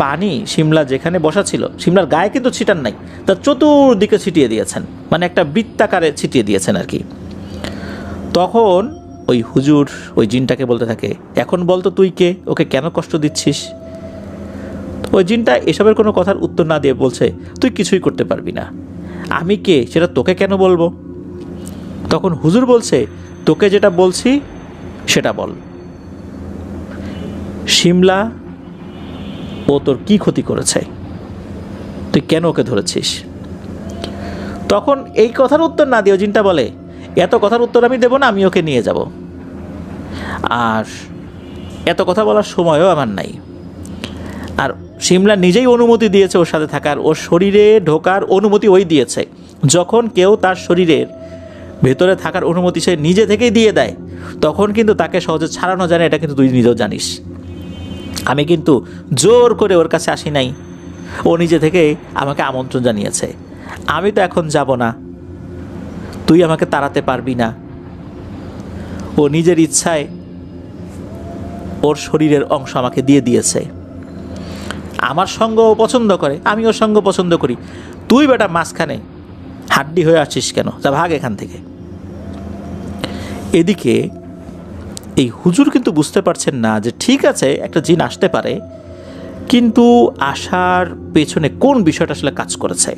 পানি সিমলা যেখানে বসা ছিল, সিমলার গায়ে কিন্তু ছিটান নাই, তার চতুর্দিকে ছিটিয়ে দিয়েছেন, মানে একটা বৃত্তাকারে ছিটিয়ে দিয়েছেন আর কি। তখন ওই হুজুর ওই জিনটাকে বলতে থাকে, এখন বলতো তুই কে, ওকে কেন কষ্ট দিচ্ছিস? ওই জিনটা এসবের কোনো কথার উত্তর না দিয়ে বলছে, তুই কিছুই করতে পারবি না, আমি কে সেটা তোকে কেন বলবো? তখন হুজুর বলছে, তোকে যেটা বলছি সেটা বল, সিমলা ও তোর কি ক্ষতি করেছে, তুই কেন ওকে ধরেছিস? তখন এই কথার উত্তর না দিয়ে জিনটা বলে, এত কথার উত্তর আমি দেব না, আমি ওকে নিয়ে যাব, আর এত কথা বলার সময়ও আমার নাই। আর সিমলা নিজেই অনুমতি দিয়েছে ওর সাথে থাকার, ওর শরীরে ঢোকার অনুমতি ওই দিয়েছে। যখন কেউ তার শরীরের ভেতরে থাকার অনুমতি সে নিজে থেকেই দিয়ে দেয়, তখন কিন্তু তাকে সহজে ছাড়ানো যায় না, এটা কিন্তু তুই নিজেও জানিস। আমি কিন্তু জোর করে ওর কাছে আসি নাই, ও নিজে থেকে আমাকে আমন্ত্রণ জানিয়েছে, আমি তো এখন যাব না, তুই আমাকে তাড়াতে পারবি না। ও নিজের ইচ্ছায় ওর শরীরের অংশ আমাকে দিয়ে দিয়েছে, আমার সঙ্গ ও পছন্দ করে, আমি ওর সঙ্গ পছন্দ করি, তুই বেটা মাঝখানে হাড্ডি হয়ে আসছিস কেন, যা ভাগ এখান থেকে। এদিকে এই হুজুর কিন্তু বুঝতে পারছেন না যে ঠিক আছে একটা জিন আসতে পারে, কিন্তু আসার পেছনে কোন বিষয়টা আসলে কাজ করেছে।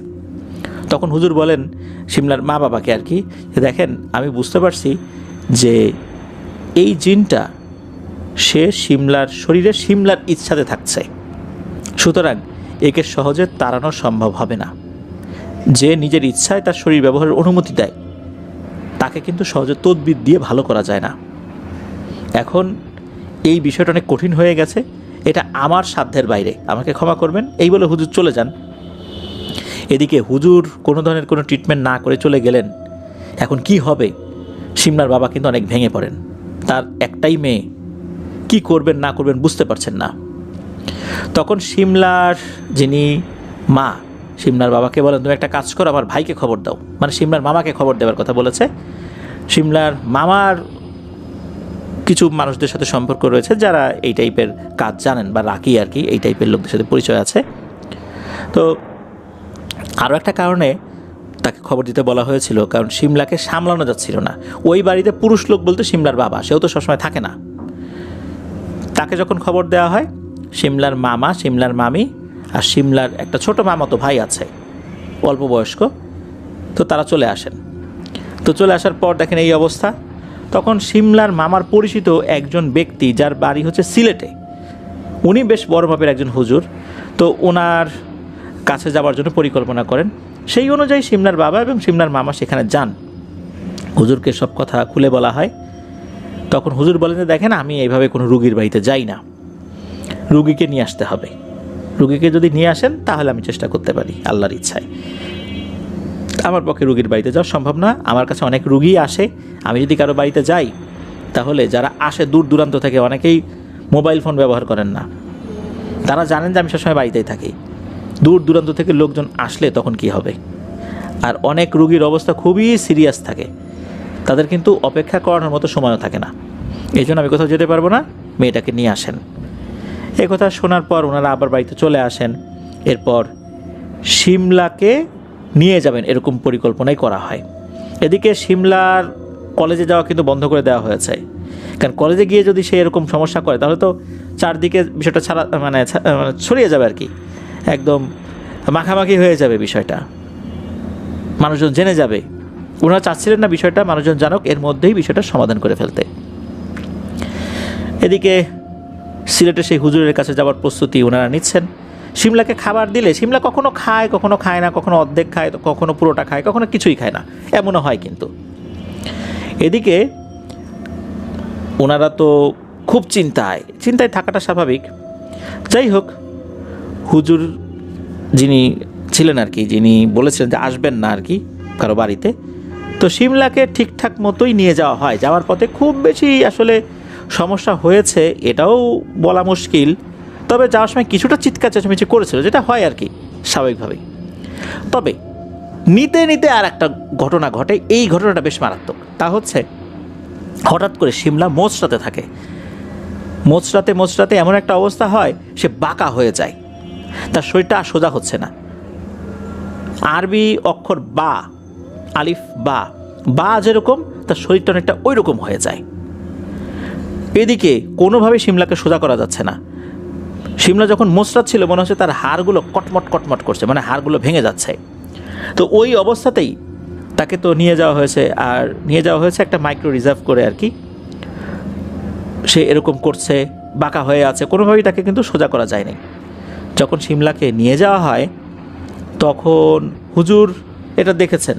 তখন হুজুর বলেন সিমলার মা বাবাকে আর কি, দেখেন আমি বুঝতে পারছি যে এই জিনটা সে সিমলার শরীরে সিমলার ইচ্ছাতে থাকছে, সুতরাং একে সহজে তাড়ানো সম্ভব হবে না। যে নিজের ইচ্ছায় তার শরীর ব্যবহারের অনুমতি দেয় তাকে কিন্তু সহজে তদবির দিয়ে ভালো করা যায় না। এখন এই বিষয়টা অনেক কঠিন হয়ে গেছে, এটা আমার সাধ্যের বাইরে, আমাকে ক্ষমা করবেন, এই বলে হুজুর চলে যান। এদিকে হুজুর কোনো ধরনের কোনো ট্রিটমেন্ট না করে চলে গেলেন। এখন কি হবে? সিমলার বাবা কিন্তু অনেক ভেঙে পড়েন, তার একটাই মেয়ে, কি করবেন না করবেন বুঝতে পারছেন না। তখন সিমলার যিনি মা সিমলার বাবাকে বলেন, তুমি একটা কাজ করো, আমার ভাইকে খবর দাও, মানে সিমলার মামাকে খবর দেওয়ার কথা বলেছে। সিমলার মামার কিছু মানুষদের সাথে সম্পর্ক রয়েছে যারা এই টাইপের কাজ জানেন বা রাখি আর কি, এই টাইপের লোকদের সাথে পরিচয় আছে। তো আরও একটা কারণে তাকে খবর দিতে বলা হয়েছিল, কারণ শিমলাকে সামলানো যাচ্ছিল না। ওই বাড়িতে পুরুষ লোক বলতে শিমলার বাবা, সেও তো সবসময় থাকে না। তাকে যখন খবর দেওয়া হয়, শিমলার মামা, শিমলার মামি আর শিমলার একটা ছোট মামাতো ভাই আছে অল্প বয়স্ক, তো তারা চলে আসেন। তো চলে আসার পর দেখেন এই অবস্থা। তখন শিমলার মামার পরিচিত একজন ব্যক্তি, যার বাড়ি হচ্ছে সিলেটে, উনি বেশ বড় মাপের একজন হুজুর, তো ওনার কাছে যাওয়ার জন্য পরিকল্পনা করেন। সেই অনুযায়ী শিমলার বাবা এবং শিমলার মামা সেখানে যান। হুজুরকে সব কথা খুলে বলা হয়। তখন হুজুর বলেন যে দেখেন, আমি এইভাবে কোনো রুগীর বাড়িতে যাই না, রুগীকে নিয়ে আসতে হবে। রুগীকে যদি নিয়ে আসেন তাহলে আমি চেষ্টা করতে পারি আল্লাহর ইচ্ছায়। আমার পক্ষে রুগীর বাড়িতে যাওয়া সম্ভব না। আমার কাছে অনেক রুগী আসে, আমি যদি কারো বাড়িতে যাই তাহলে যারা আসে দূর দূরান্ত থেকে, অনেকেই মোবাইল ফোন ব্যবহার করেন না, তারা জানেন যে আমি সবসময় বাড়িতেই থাকি। দূর দূরান্ত থেকে লোকজন আসলে তখন কি হবে? আর অনেক রুগীর অবস্থা খুবই সিরিয়াস থাকে, তাদের কিন্তু অপেক্ষা করানোর মতো সময়ও থাকে না। এই জন্য আমি কোথাও যেতে পারবো না, মেয়েটাকে নিয়ে আসেন। এই কথা শোনার পর ওনারা আবার বাড়িতে চলে আসেন। এরপর শিমলাকে নিয়ে যাবেন এরকম পরিকল্পনাই করা হয়। এদিকে শিমলার কলেজে যাওয়া কিন্তু বন্ধ করে দেওয়া হয়েছে, কারণ কলেজে গিয়ে যদি সে এরকম সমস্যা করে তাহলে তো চারদিকে বিষয়টা ছড়িয়ে যাবে আর কি, একদম মাখামাখি হয়ে যাবে বিষয়টা, মানুষজন জেনে যাবে। ওনারা চাচ্ছিলেন না বিষয়টা মানুষজন জানুক, এর মধ্যেই বিষয়টা সমাধান করে ফেলতে। এদিকে সিলেটে সেই হুজুরের কাছে যাওয়ার প্রস্তুতি ওনারা নিচ্ছেন। শিমলাকে খাবার দিলে শিমলা কখনো খায়, কখনো খায় না, কখনো অর্ধেক খায়, কখনো পুরোটা খায়, কখনো কিছুই খায় না, এমনও হয়। কিন্তু এদিকে ওনারা তো খুব চিন্তায় থাকাটা স্বাভাবিক। যাই হোক, হুজুর যিনি ছিলেন আর কি, যিনি বলেছিলেন যে আসবেন না আর কি কারো বাড়িতে, তো শিমলাকে ঠিকঠাক মতোই নিয়ে যাওয়া হয়। যাওয়ার পথে খুব বেশি আসলে সমস্যা হয়েছে এটাও বলা মুশকিল, তবে যাওয়ার সময় কিছুটা চিৎকার চেঁচামেচি করেছিল, যেটা হয় আর কি স্বাভাবিকভাবেই। তবে নিতে নিতে আর একটা ঘটনা ঘটে, এই ঘটনাটা বেশ মারাত্মক। তা হচ্ছে, হঠাৎ করে শিমলা মোচড়াতে থাকে। মোচড়াতে এমন একটা অবস্থা হয়, সে বাঁকা হয়ে যায়, তার শরীরটা আর সোজা হচ্ছে না। আরবি অক্ষর বা, আলিফ বা যেরকম, তার শরীরটা অনেকটা ওই রকম হয়ে যায়। এদিকে কোনোভাবেই শিমলাকে সোজা করা যাচ্ছে না। শিমলা যখন মোচড়াচ্ছিল মনে হচ্ছে তার হাড়গুলো কটমট করছে, মানে হাড়গুলো ভেঙে যাচ্ছে। তো ওই অবস্থাতেই তাকে তো নিয়ে যাওয়া হয়েছে, আর নিয়ে যাওয়া হয়েছে একটা মাইক্রো রিজার্ভ করে আর কি। সে এরকম করছে, বাঁকা হয়ে আছে, কোনোভাবেই তাকে কিন্তু সোজা করা যায়নি। যখন শিমলাকে নিয়ে যাওয়া হয় তখন হুজুর এটা দেখেছেন।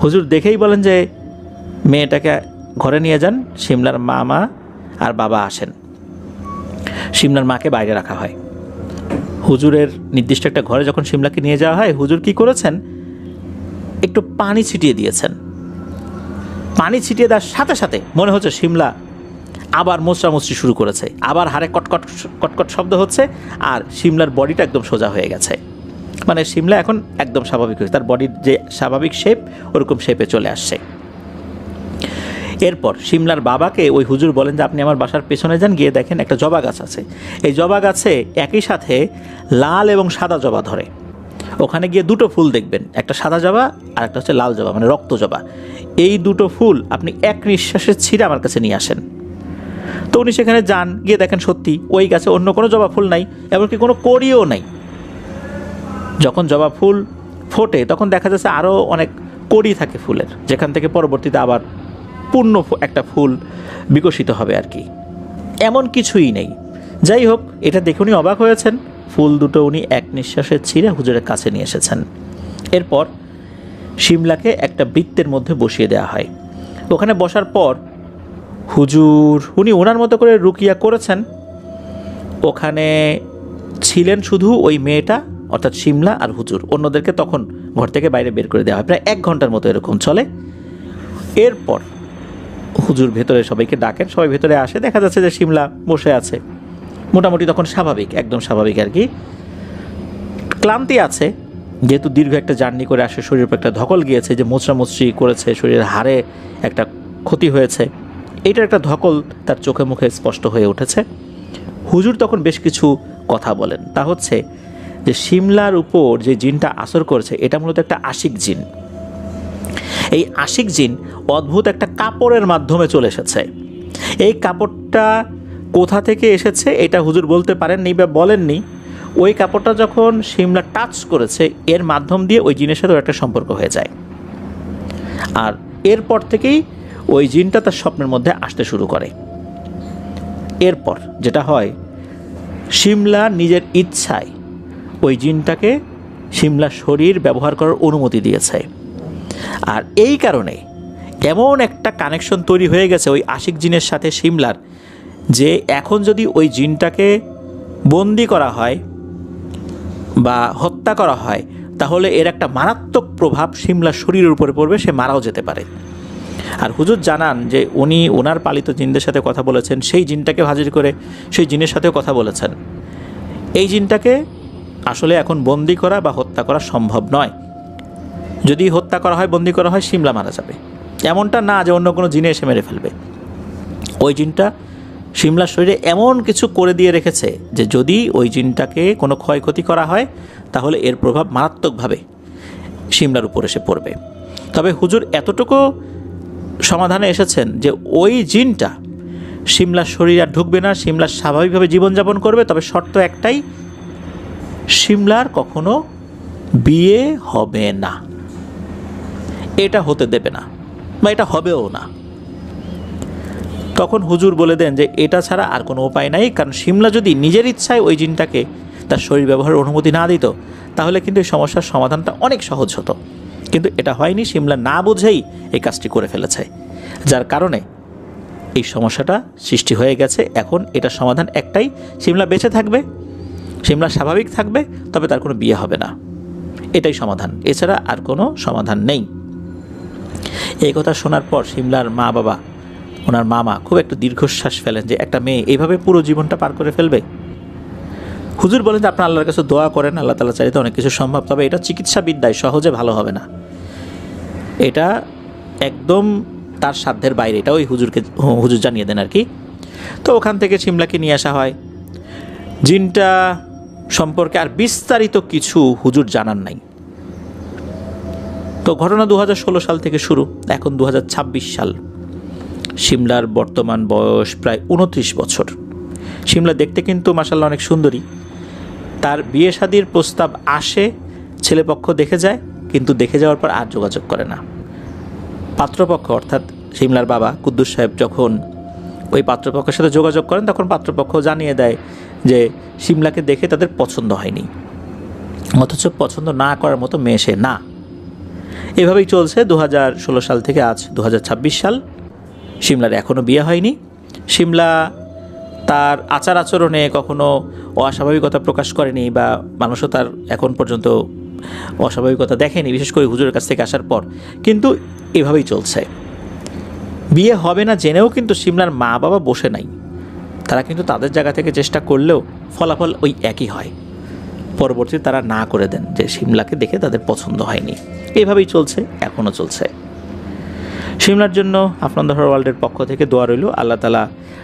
হুজুর দেখেই বলেন যে মেয়েটাকে ঘরে নিয়ে যান। শিমলার মামা আর বাবা আসেন, শিমলার মাকে বাইরে রাখা হয়। হুজুরের নির্দিষ্ট একটা ঘরে যখন শিমলাকে নিয়ে যাওয়া হয়, হুজুর কি করেছেন, একটু পানি ছিটিয়ে দিয়েছেন। পানি ছিটিয়ে দেওয়ার সাথে সাথে মনে হচ্ছে শিমলা আবার মোচড়ামুচড়ি শুরু করেছে, আবার হাড়ে কটকট শব্দ হচ্ছে, আর শিমলার বডিটা একদম সোজা হয়ে গেছে। মানে শিমলা এখন একদম স্বাভাবিক হয়েছে, তার বডির যে স্বাভাবিক শেপ ওরকম শেপে চলে আসছে। এরপর শিমলার বাবাকে ওই হুজুর বলেন যে আপনি আমার বাসার পেছনে যান, গিয়ে দেখেন একটা জবা গাছ আছে। এই জবা গাছে একই সাথে লাল এবং সাদা জবা ধরে, ওখানে গিয়ে দুটো ফুল দেখবেন, একটা সাদা জবা আর একটা হচ্ছে লাল জবা, মানে রক্ত জবা। এই দুটো ফুল আপনি এক নিঃশ্বাসে ছিঁড়ে আমার কাছে নিয়ে আসেন। তো উনি সেখানে যান, গিয়ে দেখেন সত্যি ওই গাছে অন্য কোনো জবা ফুল নাই, এমনকি কোনো কড়িও নাই। যখন জবা ফুল ফোটে তখন দেখা যাচ্ছে আরও অনেক কড়ি থাকে ফুলের, যেখান থেকে পরবর্তীতে আবার পূর্ণ একটা ফুল বিকশিত হবে আর কি। এমন কিছুই নেই। যাই হোক, এটা দেখে উনি অবাক হয়েছেন। ফুল দুটো উনি এক নিঃশ্বাসে ছিঁড়ে হুজুরের কাছে নিয়ে এসেছেন। এরপর শিমলাকে একটা বৃত্তের মধ্যে বসিয়ে দেওয়া হয়। ওখানে বসার পর হুজুর উনি ওনার মতো করে রুকিয়া করেছেন। ওখানে ছিলেন শুধু ওই মেয়েটা, অর্থাৎ শিমলা আর হুজুর। অন্যদেরকে তখন ঘর থেকে বাইরে বের করে দেওয়া হয়। প্রায় 1 ঘন্টার মতো এরকম চলে। এরপর হুজুর ভেতরে সবাইকে ডাকেন, সবাই ভেতরে আসে। দেখা যাচ্ছে যে শিমলা বসে আছে, মোটামুটি তখন স্বাভাবিক, একদম স্বাভাবিক আর কি। ক্লান্তি আছে, যেহেতু দীর্ঘ একটা জার্নি করে আসে, শরীরের উপর একটা ধকল গিয়েছে, যে মোচড়ামুচড়ি করেছে, শরীরের হাড়ে একটা ক্ষতি হয়েছে, এইটার একটা ধকল তার চোখে মুখে স্পষ্ট হয়ে উঠেছে। হুজুর তখন বেশ কিছু কথা বলেন। তা হচ্ছে যে শিমলার উপর যে জিনটা আসর করছে এটা মূলত একটা আশিক জিন। এই আশিক জিন অদ্ভুত একটা কাপড়ের মাধ্যমে চলে এসেছে। এই কাপড়টা কোথা থেকে এসেছে এটা হুজুর বলতে পারেননি বা বলেননি। ওই কাপড়টা যখন শিমলা টাচ করেছে এর মাধ্যম দিয়ে ওই জিনের সাথে একটা সম্পর্ক হয়ে যায়, আর এরপর থেকেই ওই জিনটা তার স্বপ্নের মধ্যে আসতে শুরু করে। এরপর যেটা হয়, শিমলা নিজের ইচ্ছায় ওই জিনটাকে শিমলা শরীর ব্যবহার করার অনুমতি দিয়েছে। আর এই কারণে এমন একটা কানেকশন তৈরি হয়ে গেছে ওই আশিক জিনের সাথে শিমলার, যে এখন যদি ওই জিনটাকে বন্দি করা হয় বা হত্যা করা হয় তাহলে এর একটা মারাত্মক প্রভাব শিমলার শরীরের উপরে পড়বে, সে মারাও যেতে পারে। আর হুজুর জানান যে উনি ওনার পালিত জিনদের সাথে কথা বলেছেন, সেই জিনটাকে হাজির করে সেই জিনের সাথেও কথা বলেছেন। এই জিনটাকে আসলে এখন বন্দি করা বা হত্যা করা সম্ভব নয়। যদি হত্যা করা হয়, বন্দি করা হয়, শিমলা মারা যাবে। এমনটা না যে অন্য কোনো জিনে এসে মেরে ফেলবে। ওই জিনটা শিমলার শরীরে এমন কিছু করে দিয়ে রেখেছে যে যদি ওই জিনটাকে কোনো ক্ষয়ক্ষতি করা হয় তাহলে এর প্রভাব মারাত্মকভাবে শিমলার উপর এসে পড়বে। তবে হুজুর এতটুকু সমাধানে এসেছেন যে ওই জিনটা শিমলার শরীর আর ঢুকবে না, শিমলার স্বাভাবিকভাবে জীবনযাপন করবে। তবে শর্ত একটাই, শিমলার কখনো বিয়ে হবে না, এটা হতে দেবে না বা এটা হবেও না। তখন হুজুর বলে দেন যে এটা ছাড়া আর কোনো উপায় নাই, কারণ শিমলা যদি নিজের ইচ্ছায় ওই জিনটাকে তার শরীর ব্যবহারের অনুমতি না দিত তাহলে কিন্তু এই সমস্যার সমাধানটা অনেক সহজ হতো। কিন্তু এটা হয়নি, শিমলা না বুঝেই এই কাজটি করে ফেলেছে, যার কারণে এই সমস্যাটা সৃষ্টি হয়ে গেছে। এখন এটা সমাধান একটাই, শিমলা বেঁচে থাকবে, শিমলা স্বাভাবিক থাকবে, তবে তার কোনো বিয়ে হবে না, এটাই সমাধান, এছাড়া আর কোনো সমাধান নেই। এই কথা শোনার পর শিমলার মা বাবা, ওনার মামা খুব একটা দীর্ঘশ্বাস ফেলেন যে একটা মেয়ে এইভাবে পুরো জীবনটা পার করে ফেলবে। হুজুর বলেন যে আপনার আল্লাহর কাছে দোয়া করেন, আল্লাহ তাআলা চাইলে অনেক কিছু সম্ভব, তবে এটা চিকিৎসা বিদ্যায় সহজে ভালো হবে না, এটা একদম তার সাধ্যের বাইরে, এটা ওই হুজুর জানিয়ে দেন আর কি। তো ওখান থেকে শিমলাকে নিয়ে আসা হয়। জিনটা সম্পর্কে আর বিস্তারিত কিছু হুজুর জানান নাই। তো ঘটনা 2016 সাল থেকে শুরু, এখন 2026 সাল। শিমলার বর্তমান বয়স প্রায় 29 বছর। শিমলা দেখতে কিন্তু মাশাআল্লাহ অনেক সুন্দরী। তার বিয়ে শাদীর প্রস্তাব আসে, ছেলেপক্ষ দেখে যায়, কিন্তু দেখে যাওয়ার পর আর যোগাযোগ করে না। পাত্রপক্ষ অর্থাৎ শিমলার বাবা কুদ্দুস সাহেব যখন ওই পাত্রপক্ষের সাথে যোগাযোগ করেন তখন পাত্রপক্ষ জানিয়ে দেয় যে শিমলাকে দেখে তাদের পছন্দ হয়নি, অথচ পছন্দ না করার মতো মেয়ে সে না। এভাবেই চলছে 2016 সাল থেকে আজ 2026 সাল। শিমলার এখনও বিয়ে হয়নি। শিমলা তার আচার আচরণে কখনো অস্বাভাবিকতা প্রকাশ করেনি বা মানুষও তার এখন পর্যন্ত অস্বাভাবিকতা দেখেনি, বিশেষ করে হুজুরের কাছ থেকে আসার পর। কিন্তু এভাবেই চলছে। বিয়ে হবে না জেনেও কিন্তু শিমলার মা বাবা বসে নাই, তারা কিন্তু তাদের জায়গা থেকে চেষ্টা করলেও ফলাফল ওই একই হয়। পরবর্তীতে তারা না করে দেন যে শিমলাকে দেখে তাদের পছন্দ হয়নি। এভাবেই চলছে, এখনও চলছে। শিমলার জন্য আপনাদের ওয়ার্ল্ডের পক্ষ থেকে দোয়া রইল, আল্লাহ তাআলা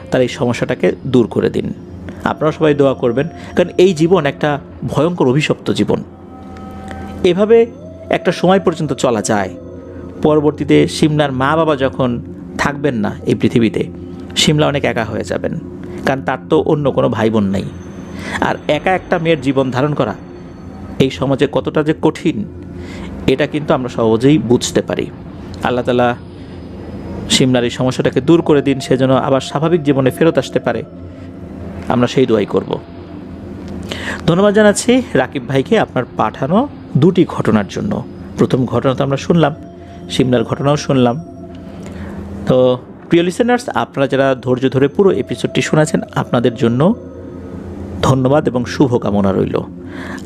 তার এই সমস্যাটাকে দূর করে দিন। আপনারা সবাই দোয়া করবেন, কারণ এই জীবন একটা ভয়ঙ্কর অভিশপ্ত জীবন। এভাবে একটা সময় পর্যন্ত চলা যায়, পরবর্তীতে শিমলার মা বাবা যখন থাকবেন না এই পৃথিবীতে, শিমলা অনেক একা হয়ে যাবেন, কারণ তার তো অন্য কোনো ভাই বোন নেই। আর একা একটা মেয়ের জীবন ধারণ করা এই সমাজে কতটা যে কঠিন এটা কিন্তু আমরা সহজেই বুঝতে পারি। আল্লাহ তাআলা শিমলার এই সমস্যাটাকে দূর করে দিন, সেজন্য আবার স্বাভাবিক জীবনে ফেরত আসতে পারে, আমরা সেই দোয়াই করব। ধন্যবাদ জানাচ্ছি রাকিব ভাইকে আপনার পাঠানো দুটি ঘটনার জন্য। প্রথম ঘটনা তো আমরা শুনলাম, শিমলার ঘটনাও শুনলাম। তো প্রিয় লিসেনার্স, আপনারা যারা ধৈর্য ধরে পুরো এপিসোডটি শুনেছেন, আপনাদের জন্য ধন্যবাদ এবং শুভকামনা রইল।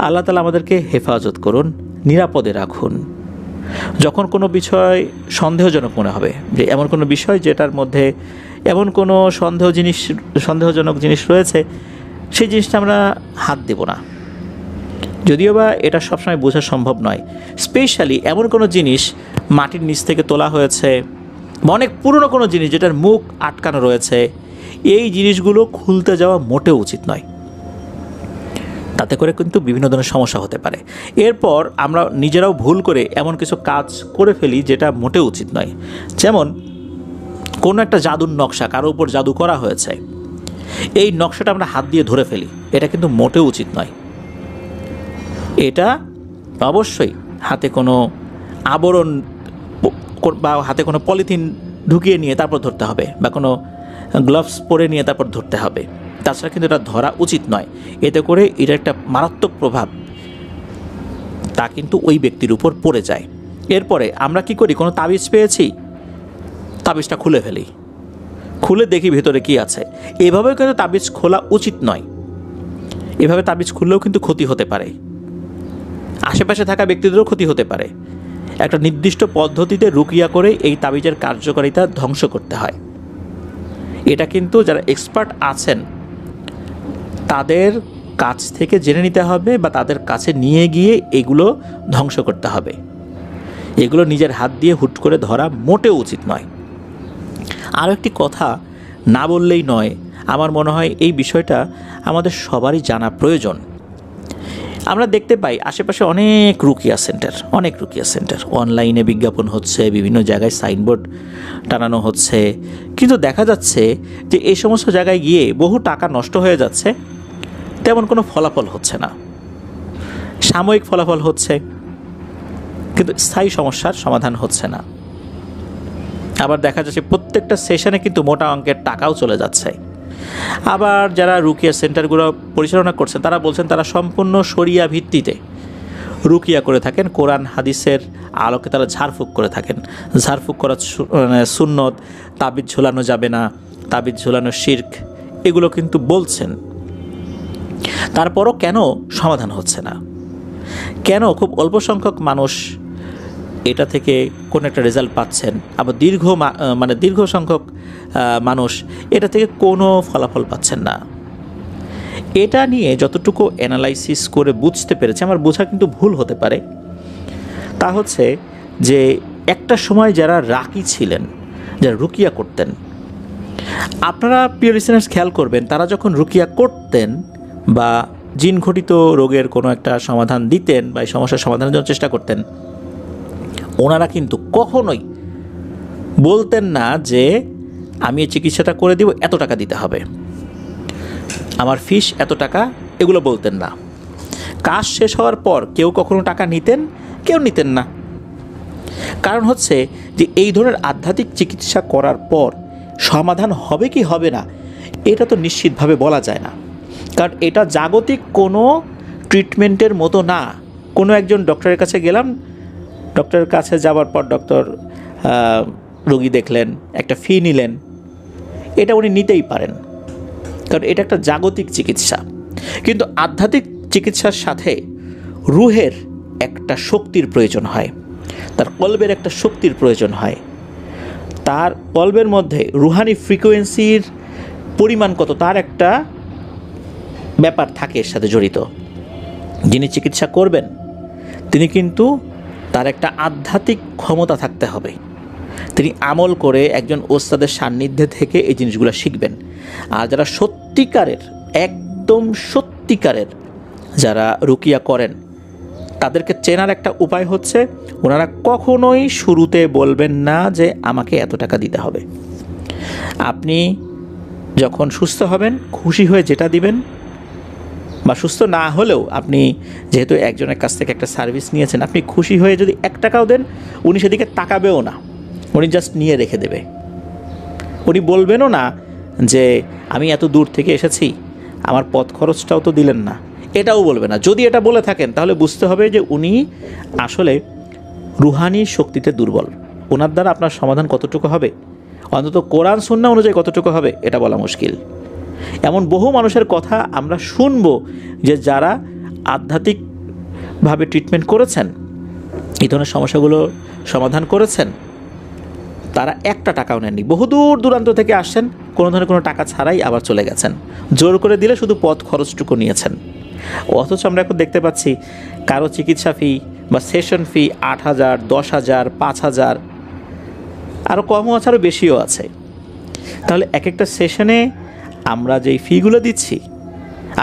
আল্লাহ তাআলা আমাদেরকে হেফাজত করুন, নিরাপদে রাখুন। যখন কোনো বিষয় সন্দেহজনক মনে হবে, যে এমন কোনো বিষয় যেটার মধ্যে এমন কোনো সন্দেহজনক জিনিস রয়েছে, সেই জিনিসটা আমরা হাত দেব না। যদিও বা এটা সবসময় বোঝা সম্ভব নয়। স্পেশালি এমন কোনো জিনিস মাটির নিচ থেকে তোলা হয়েছে বা অনেক পুরনো কোনো জিনিস যেটার মুখ আটকানো রয়েছে, এই জিনিসগুলো খুলতে যাওয়া মোটেও উচিত নয়। তাতে করে কিন্তু বিভিন্ন ধরনের সমস্যা হতে পারে। এরপর আমরা নিজেরাও ভুল করে এমন কিছু কাজ করে ফেলি যেটা মোটেও উচিত নয়। যেমন কোনো একটা জাদুর নকশা কারো উপর জাদু করা হয়েছে, এই নকশাটা আমরা হাত দিয়ে ধরে ফেলি, এটা কিন্তু মোটেও উচিত নয়। এটা অবশ্যই হাতে কোনো আবরণ বা হাতে কোনো পলিথিন ঢুকিয়ে নিয়ে তারপর ধরতে হবে, বা কোনো গ্লাভস পরে নিয়ে তারপর ধরতে হবে। তাছাড়া কিন্তু এটা ধরা উচিত নয়। এতে করে এটা একটা মারাত্মক প্রভাব তা কিন্তু ওই ব্যক্তির উপর পড়ে যায়। এরপরে আমরা কি করি, কোনো তাবিজ পেয়েছি, তাবিজটা খুলে ফেলি, খুলে দেখি ভেতরে কি আছে। এভাবেও কিন্তু তাবিজ খোলা উচিত নয়। এভাবে তাবিজ খুললেও কিন্তু ক্ষতি হতে পারে, আশেপাশে থাকা ব্যক্তিদেরও ক্ষতি হতে পারে। একটা নির্দিষ্ট পদ্ধতিতে রুকিয়া করে এই তাবিজের কার্যকারিতা ধ্বংস করতে হয়। এটা কিন্তু যারা এক্সপার্ট আছেন তাদের কাছ থেকে জেনে নিতে হবে, বা তাদের কাছে নিয়ে গিয়ে এগুলো ধ্বংস করতে হবে। এগুলো নিজের হাত দিয়ে হুট করে ধরা মোটেও উচিত নয়। আরও একটি কথা না বললেই নয়, আমার মনে হয় এই বিষয়টা আমাদের সবারই জানা প্রয়োজন। আমরা দেখতে পাই আশেপাশে অনেক রুকিয়া সেন্টার, অনলাইনে বিজ্ঞাপন হচ্ছে, বিভিন্ন জায়গায় সাইনবোর্ড টানানো হচ্ছে, কিন্তু দেখা যাচ্ছে যে এই সমস্ত জায়গায় গিয়ে বহু টাকা নষ্ট হয়ে যাচ্ছে, তেমন কোনো ফলাফল হচ্ছে না। সাময়িক ফলাফল হচ্ছে, কিন্তু স্থায়ী সমস্যার সমাধান হচ্ছে না। আবার দেখা যাচ্ছে প্রত্যেকটা সেশনে কিন্তু মোটা অঙ্কের টাকাও চলে যাচ্ছে। আবার যারা রুকিয়া সেন্টারগুলো পরিচালনা করছেন তারা বলছেন তারা সম্পূর্ণ শরিয়া ভিত্তিতে রুকিয়া করে থাকেন, কোরআন হাদিসের আলোকে তারা ঝাড়ফুঁক করে থাকেন। ঝাড়ফুঁক করা সুন্নত, তাবিজ ঝোলানো যাবে না, তাবিজ ঝোলানো শিরক, এগুলো কিন্তু বলছেন। তারপরও কেন সমাধান হচ্ছে না? কেন খুব অল্প সংখ্যক মানুষ এটা থেকে কোনো একটা রেজাল্ট পাচ্ছেন, আবার দীর্ঘ সংখ্যক মানুষ এটা থেকে কোনো ফলাফল পাচ্ছেন না? এটা নিয়ে যতটুকু অ্যানালাইসিস করে বুঝতে পেরেছে, আমার বোঝা কিন্তু ভুল হতে পারে, তা হচ্ছে যে একটা সময় যারা রাকি ছিলেন, যারা রুকিয়া করতেন, আপনারা প্রিয় লিসেনার্স খেয়াল করবেন, তারা যখন রুকিয়া করতেন বা জিন ঘটিত রোগের কোনো একটা সমাধান দিতেন বা এই সমস্যার সমাধানের জন্য চেষ্টা করতেন, ওনারা কিন্তু কখনোই বলতেন না যে আমি এই চিকিৎসাটা করে দিব, এত টাকা দিতে হবে, আমার ফিস এত টাকা, এগুলো বলতেন না। কাজ শেষ হওয়ার পর কেউ কখনো টাকা নিতেন, কেউ নিতেন না। কারণ হচ্ছে যে এই ধরনের আধ্যাত্মিক চিকিৎসা করার পর সমাধান হবে কি হবে না এটা তো নিশ্চিতভাবে বলা যায় না। কারণ এটা জাগতিক কোনো ট্রিটমেন্টের মতো না। কোনো একজন ডক্টরের কাছে গেলাম, ডক্টরের কাছে যাওয়ার পর ডক্টর রোগী দেখলেন, একটা ফি নিলেন, এটা উনি নিতেই পারেন, কারণ এটা একটা জাগতিক চিকিৎসা। কিন্তু আধ্যাত্মিক চিকিৎসার সাথে রুহের একটা শক্তির প্রয়োজন হয়, তার কলবের একটা শক্তির প্রয়োজন হয়, তার কলবের মধ্যে রুহানি ফ্রিকোয়েন্সির পরিমাণ কত তার একটা ব্যাপার থাকে এর সাথে জড়িত। যিনি চিকিৎসা করবেন তিনি কিন্তু তার একটা আধ্যাত্মিক ক্ষমতা থাকতে হবে, তিনি আমল করে একজন ওস্তাদের সান্নিধ্যে থেকে এই জিনিসগুলো শিখবেন। আর যারা সত্যিকারের, একদম সত্যিকারের যারা রুকিয়া করেন, তাদেরকে চেনার একটা উপায় হচ্ছে ওনারা কখনোই শুরুতে বলবেন না যে আমাকে এত টাকা দিতে হবে। আপনি যখন সুস্থ হবেন খুশি হয়ে যেটা দিবেন, বা সুস্থ না হলেও আপনি যেহেতু একজনের কাছ থেকে একটা সার্ভিস নিয়েছেন, আপনি খুশি হয়ে যদি 1 টাকাও দেন উনি সেদিকে তাকাবেও না, উনি জাস্ট নিয়ে রেখে দেবে। উনি বলবেনও না যে আমি এত দূর থেকে এসেছি, আমার পথ খরচটাও তো দিলেন না, এটাও বলবে না। যদি এটা বলে থাকেন তাহলে বুঝতে হবে যে উনি আসলে রুহানি শক্তিতে দুর্বল। ওনার দ্বারা আপনার সমাধান কতটুকু হবে, অন্তত কোরআন সুন্নাহ অনুযায়ী কতটুকু হবে, এটা বলা মুশকিল। এমন বহু মানুষের কথা আমরা শুনব যে যারা আধ্যাত্মিকভাবে ট্রিটমেন্ট করেছেন, এই ধরনের সমস্যাগুলো সমাধান করেছেন, তারা একটা টাকাও নেননি, বহুদূর দূরান্ত থেকে আসছেন, কোনো ধরনের কোনো টাকা ছাড়াই আবার চলে গেছেন, জোর করে দিলে শুধু পথ খরচটুকু নিয়েছেন। অথচ আমরা এখন দেখতে পাচ্ছি কারো চিকিৎসা ফি বা সেশন ফি 8,000, 10,000, 5,000, আরও কমও আছে, আরও বেশিও আছে। তাহলে এক একটা সেশনে আমরা যেই ফিগুলো দিচ্ছি,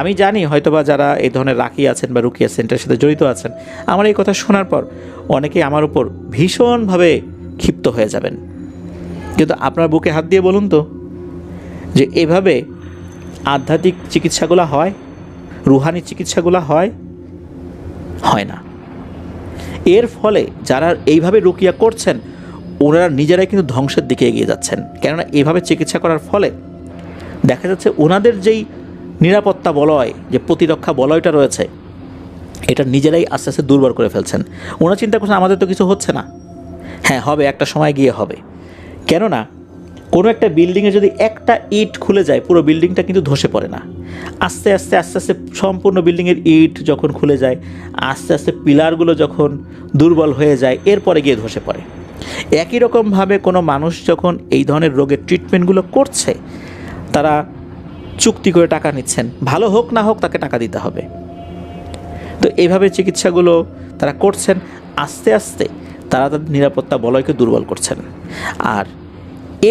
আমি জানি হয়তোবা যারা এই ধরনের রাকি আছেন বা রুকিয়া সেন্টারের সাথে জড়িত আছেন, আমার এই কথা শোনার পর অনেকেই আমার উপর ভীষণভাবে ক্ষিপ্ত হয়ে যাবেন। কিন্তু আপনার বুকে হাত দিয়ে বলুন তো, যে এভাবে আধ্যাত্মিক চিকিৎসাগুলো হয়, রুহানি চিকিৎসাগুলো হয়? হয় না। এর ফলে যারা এইভাবে রুকিয়া করছেন ওনারা নিজেরাই কিন্তু ধ্বংসের দিকে এগিয়ে যাচ্ছেন। কেননা এইভাবে চিকিৎসা করার ফলে দেখা যাচ্ছে ওনাদের যেই নিরাপত্তা বলয়, যে প্রতিরক্ষা বলয়টা রয়েছে, এটা নিজেরাই আস্তে আস্তে দুর্বল করে ফেলছেন। ওনারা চিন্তা করছেন আমাদের তো কিছু হচ্ছে না। হ্যাঁ, হবে, একটা সময় গিয়ে হবে। কেননা কোনো একটা বিল্ডিংয়ে যদি একটা ইট খুলে যায়, পুরো বিল্ডিংটা কিন্তু ধসে পড়ে না। আস্তে আস্তে আস্তে আস্তে সম্পূর্ণ বিল্ডিংয়ের ইট যখন খুলে যায়, আস্তে আস্তে পিলারগুলো যখন দুর্বল হয়ে যায়, এরপরে গিয়ে ধসে পড়ে। একই রকমভাবে কোনো মানুষ যখন এই ধরনের রোগের ট্রিটমেন্টগুলো করছে, তারা চুক্তি করে টাকা নিচ্ছেন, ভালো হোক না হোক তাকে টাকা দিতে হবে। তো এইভাবে চিকিৎসাগুলো তারা করছেন, আস্তে আস্তে তারা তাদের নিরাপত্তা বলয়কে দুর্বল করছেন। আর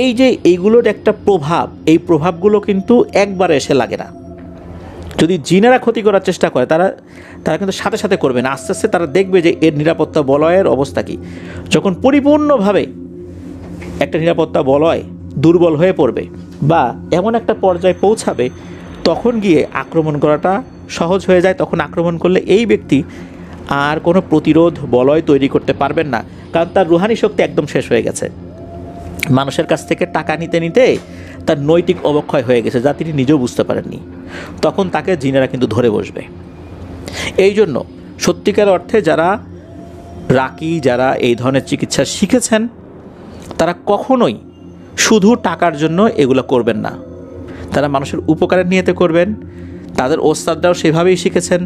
এই যে এইগুলোর একটা প্রভাব, এই প্রভাবগুলো কিন্তু একবারে এসে লাগে না। যদি জিনেরা ক্ষতি করার চেষ্টা করে তারা কিন্তু সাথে সাথে করবে না, আস্তে আস্তে তারা দেখবে যে এর নিরাপত্তা বলয়ের অবস্থা কী। যখন পরিপূর্ণভাবে একটা নিরাপত্তা বলয় দুর্বল হয়ে পড়বে বা এমন একটা পর্যায়ে পৌঁছাবে, তখন গিয়ে আক্রমণ করাটা সহজ হয়ে যায়। তখন আক্রমণ করলে এই ব্যক্তি আর কোনো প্রতিরোধ বলয় তৈরি করতে পারবেন না, কারণ তার রুহানি শক্তি একদম শেষ হয়ে গেছে। মানুষের কাছ থেকে টাকা নিতে নিতে তার নৈতিক অবক্ষয় হয়ে গেছে, যা তিনি নিজেও বুঝতে পারেননি। তখন তাকে জিনেরা কিন্তু ধরে বসবে। এই জন্য সত্যিকার অর্থে যারা রাকি, যারা এই ধরনের চিকিৎসা শিখেছেন, তারা কখনোই শুধু টাকার জন্য এগুলো করবেন না। তারা মানুষের উপকারের নিয়তে করবেন। তাদের ওস্তাদরাও সেভাবেই শিখেছেন,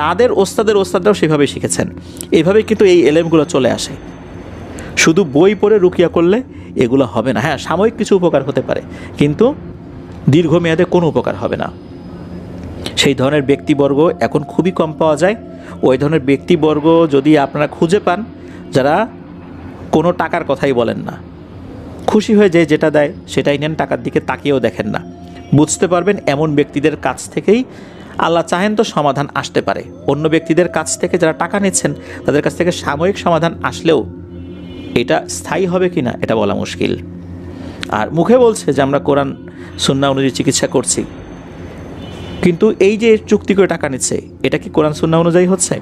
তাদের ওস্তাদরাও সেভাবেই শিখেছেন। এইভাবেই কিন্তু এই এলেমগুলো চলে আসে। শুধু বই পড়ে রুকিয়া করলে এগুলো হবে না। হ্যাঁ, সাময়িক কিছু উপকার হতে পারে, কিন্তু দীর্ঘমেয়াদে কোনো উপকার হবে না। সেই ধরনের ব্যক্তিবর্গ এখন খুবই কম পাওয়া যায়। ওই ধরনের ব্যক্তিবর্গ যদি আপনারা খুঁজে পান, যারা কোনো টাকার কথাই বলেন না, খুশি হয়ে যে যেটা দেয় সেটাই নেন, টাকার দিকে তাকিয়েও দেখেন না, বুঝতে পারবেন এমন ব্যক্তিদের কাছ থেকেই আল্লাহ চাহেন তো সমাধান আসতে পারে। অন্য ব্যক্তিদের কাছ থেকে যারা টাকা নিচ্ছেন, তাদের কাছ থেকে সাময়িক সমাধান আসলেও এটা স্থায়ী হবে কি না এটা বলা মুশকিল। আর মুখে বলছে যে আমরা কোরআন সুন্নাহ অনুযায়ী চিকিৎসা করছি, কিন্তু এই যে চুক্তি করে টাকা নিচ্ছে, এটা কি কোরআন সুন্নাহ অনুযায়ী হচ্ছে?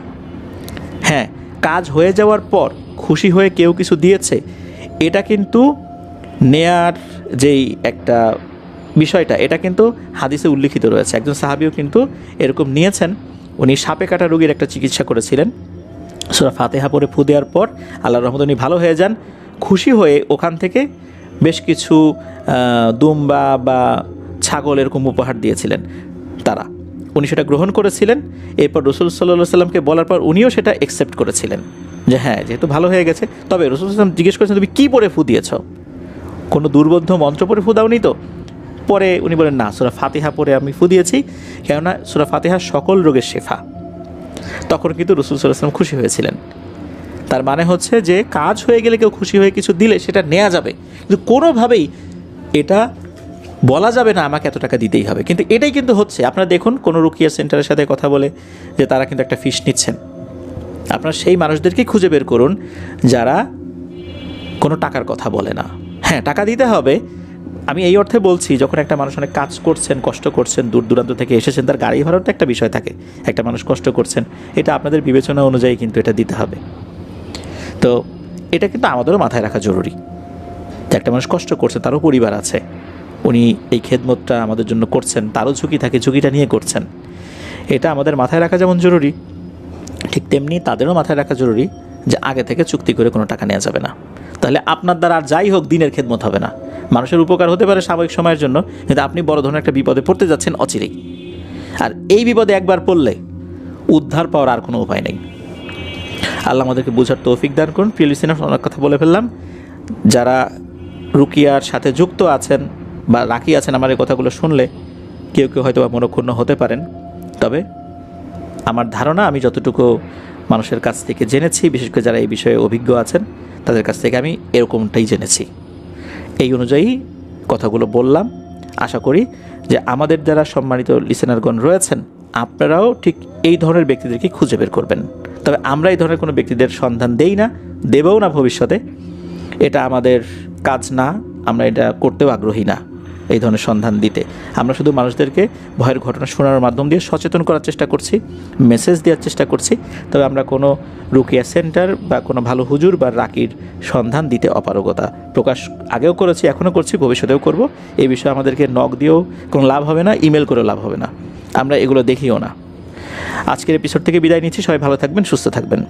হ্যাঁ, কাজ হয়ে যাওয়ার পর খুশি হয়ে কেউ কিছু দিয়েছে, এটা কিন্তু নেয়ার যেই একটা বিষয়টা, এটা কিন্তু হাদিসে উল্লিখিত রয়েছে। একজন সাহাবীও কিন্তু এরকম নিয়েছেন। উনি সাপে কাটা রোগীর একটা চিকিৎসা করেছিলেন। সূরা ফাতিহা পড়ে ফু দেওয়ার পর আল্লাহর রহমতে উনি ভালো হয়ে যান। খুশি হয়ে ওখান থেকে বেশ কিছু দুম্বা বা ছাগল এরকম উপহার দিয়েছিলেন তারা। উনি সেটা গ্রহণ করেছিলেন। এরপর রাসূল সাল্লাল্লাহু আলাইহি সাল্লামকে বলার পর উনিও সেটা অ্যাকসেপ্ট করেছিলেন যে হ্যাঁ, যেহেতু ভালো হয়ে গেছে। তবে রাসূল সাল্লাল্লাহু আলাইহি সাল্লাম জিজ্ঞেস করেছেন, তুমি কী পড়ে ফু দিয়েছ? কোনো দুর্বোধ্য মন্ত্র পড়ে ফু দাওনি তো? পরে উনি বলেন, না, সূরা ফাতিহা পড়ে আমি ফু দিয়েছি, কেননা সূরা ফাতিহা সকল রোগের শেফা। তখন কিন্তু রাসূল সাল্লাল্লাহু আলাইহি সাল্লাম খুশি হয়েছিলেন। তার মানে হচ্ছে যে কাজ হয়ে গেলে কেউ খুশি হয়ে কিছু দিলে সেটা নেওয়া যাবে, কিন্তু কোনোভাবেই এটা বলা যাবে না আমাকে এত টাকা দিতেই হবে। কিন্তু এটাই কিন্তু হচ্ছে। আপনারা দেখুন, কোনো রুকিয়া সেন্টারের সাথে কথা বলে যে তারা কিন্তু একটা ফিস নিচ্ছেন, আপনারা সেই মানুষদেরকেই খুঁজে বের করুন যারা কোনো টাকার কথা বলে না। হ্যাঁ, টাকা দিতে হবে, আমি এই অর্থে বলছি, যখন একটা মানুষ অনেক কাজ করছেন, কষ্ট করছেন, দূর দূরান্ত থেকে এসেছেন, তার গাড়ি ভাড়ার তো একটা বিষয় থাকে। একটা মানুষ কষ্ট করছেন, এটা আপনাদের বিবেচনা অনুযায়ী কিন্তু এটা দিতে হবে। তো এটা কিন্তু আমাদেরও মাথায় রাখা জরুরি যে একটা মানুষ কষ্ট করছে, তারও পরিবার আছে, উনি এই খেদমতটা আমাদের জন্য করছেন, তারও ঝুঁকি থাকে, ঝুঁকিটা নিয়ে করছেন। এটা আমাদের মাথায় রাখা যেমন জরুরি, ঠিক তেমনি তাদেরও মাথায় রাখা জরুরি যে আগে থেকে চুক্তি করে কোনো টাকা নেওয়া যাবে না। তাহলে আপনার দ্বারা আর যাই হোক দিনের খেদমত হবে না। মানুষের উপকার হতে পারে সাময়িক সময়ের জন্য, কিন্তু আপনি বড় ধরনের একটা বিপদে পড়তে যাচ্ছেন অচিরেই। আর এই বিপদে একবার পড়লে উদ্ধার পাওয়ার আর কোনো উপায় নেই। আল্লাহ আমাদেরকে বোঝার তৌফিক দান করুন। প্রিয় লিসেনার, অনেক কথা বলে ফেললাম। যারা রুকিয়ার সাথে যুক্ত আছেন বা রাকি আছেন, আমার এই কথাগুলো শুনলে কেউ কেউ হয়তো মনক্ষুণ্ণ হতে পারেন। তবে আমার ধারণা, আমি যতটুকু মানুষের কাছ থেকে জেনেছি, বিশেষ করে যারা এই বিষয়ে অভিজ্ঞ আছেন, তাদের কাছ থেকে আমি এরকমটাই জেনেছি। এই অনুযায়ী কথাগুলো বললাম। আশা করি যে আমাদের যারা সম্মানিত লিসেনারগণ রয়েছেন আপনারাও ঠিক এই ধরনের ব্যক্তিদেরকে খুঁজে বের করবেন। তবে আমরা এই ধরনের কোনো ব্যক্তিদের সন্ধান দেই না, দেবও না ভবিষ্যতে। এটা আমাদের কাজ না, আমরা এটা করতেও আগ্রহী না এই ধরনের সন্ধান দিতে। আমরা শুধু মানুষদেরকে ভয়ের ঘটনা শোনানোর মাধ্যম দিয়ে সচেতন করার চেষ্টা করছি, মেসেজ দেওয়ার চেষ্টা করছি। তবে আমরা কোনো রুকিয়া সেন্টার বা কোনো ভালো হুজুর বা রাকির সন্ধান দিতে অপারগতা প্রকাশ আগেও করেছি, এখনও করছি, ভবিষ্যতেও করব। এই বিষয়ে আমাদেরকে নক দিয়েও কোনো লাভ হবে না, ইমেল করেও লাভ হবে না, আমরা এগুলো দেখিও না। আজকের এপিসোড থেকে বিদায় নিচ্ছি। সবাই ভালো থাকবেন, সুস্থ থাকবেন।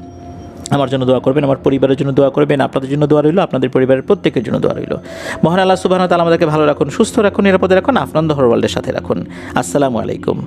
আমার জন্য দোয়া করবেন, আমার পরিবারের জন্য দোয়া করবেন, আপনাদের জন্য দোয়া রইল, আপনাদের পরিবারের প্রত্যেকের জন্য দোয়া রইল। মহান আল্লাহ সুবহানাহু ওয়া তাআলা আমাদেরকে ভালো রাখুন, সুস্থ রাখুন, নিরাপদে রাখুন, আফনান দ্য ওয়ার্ল্ডের সাথে রাখুন। আসসালামু আলাইকুম।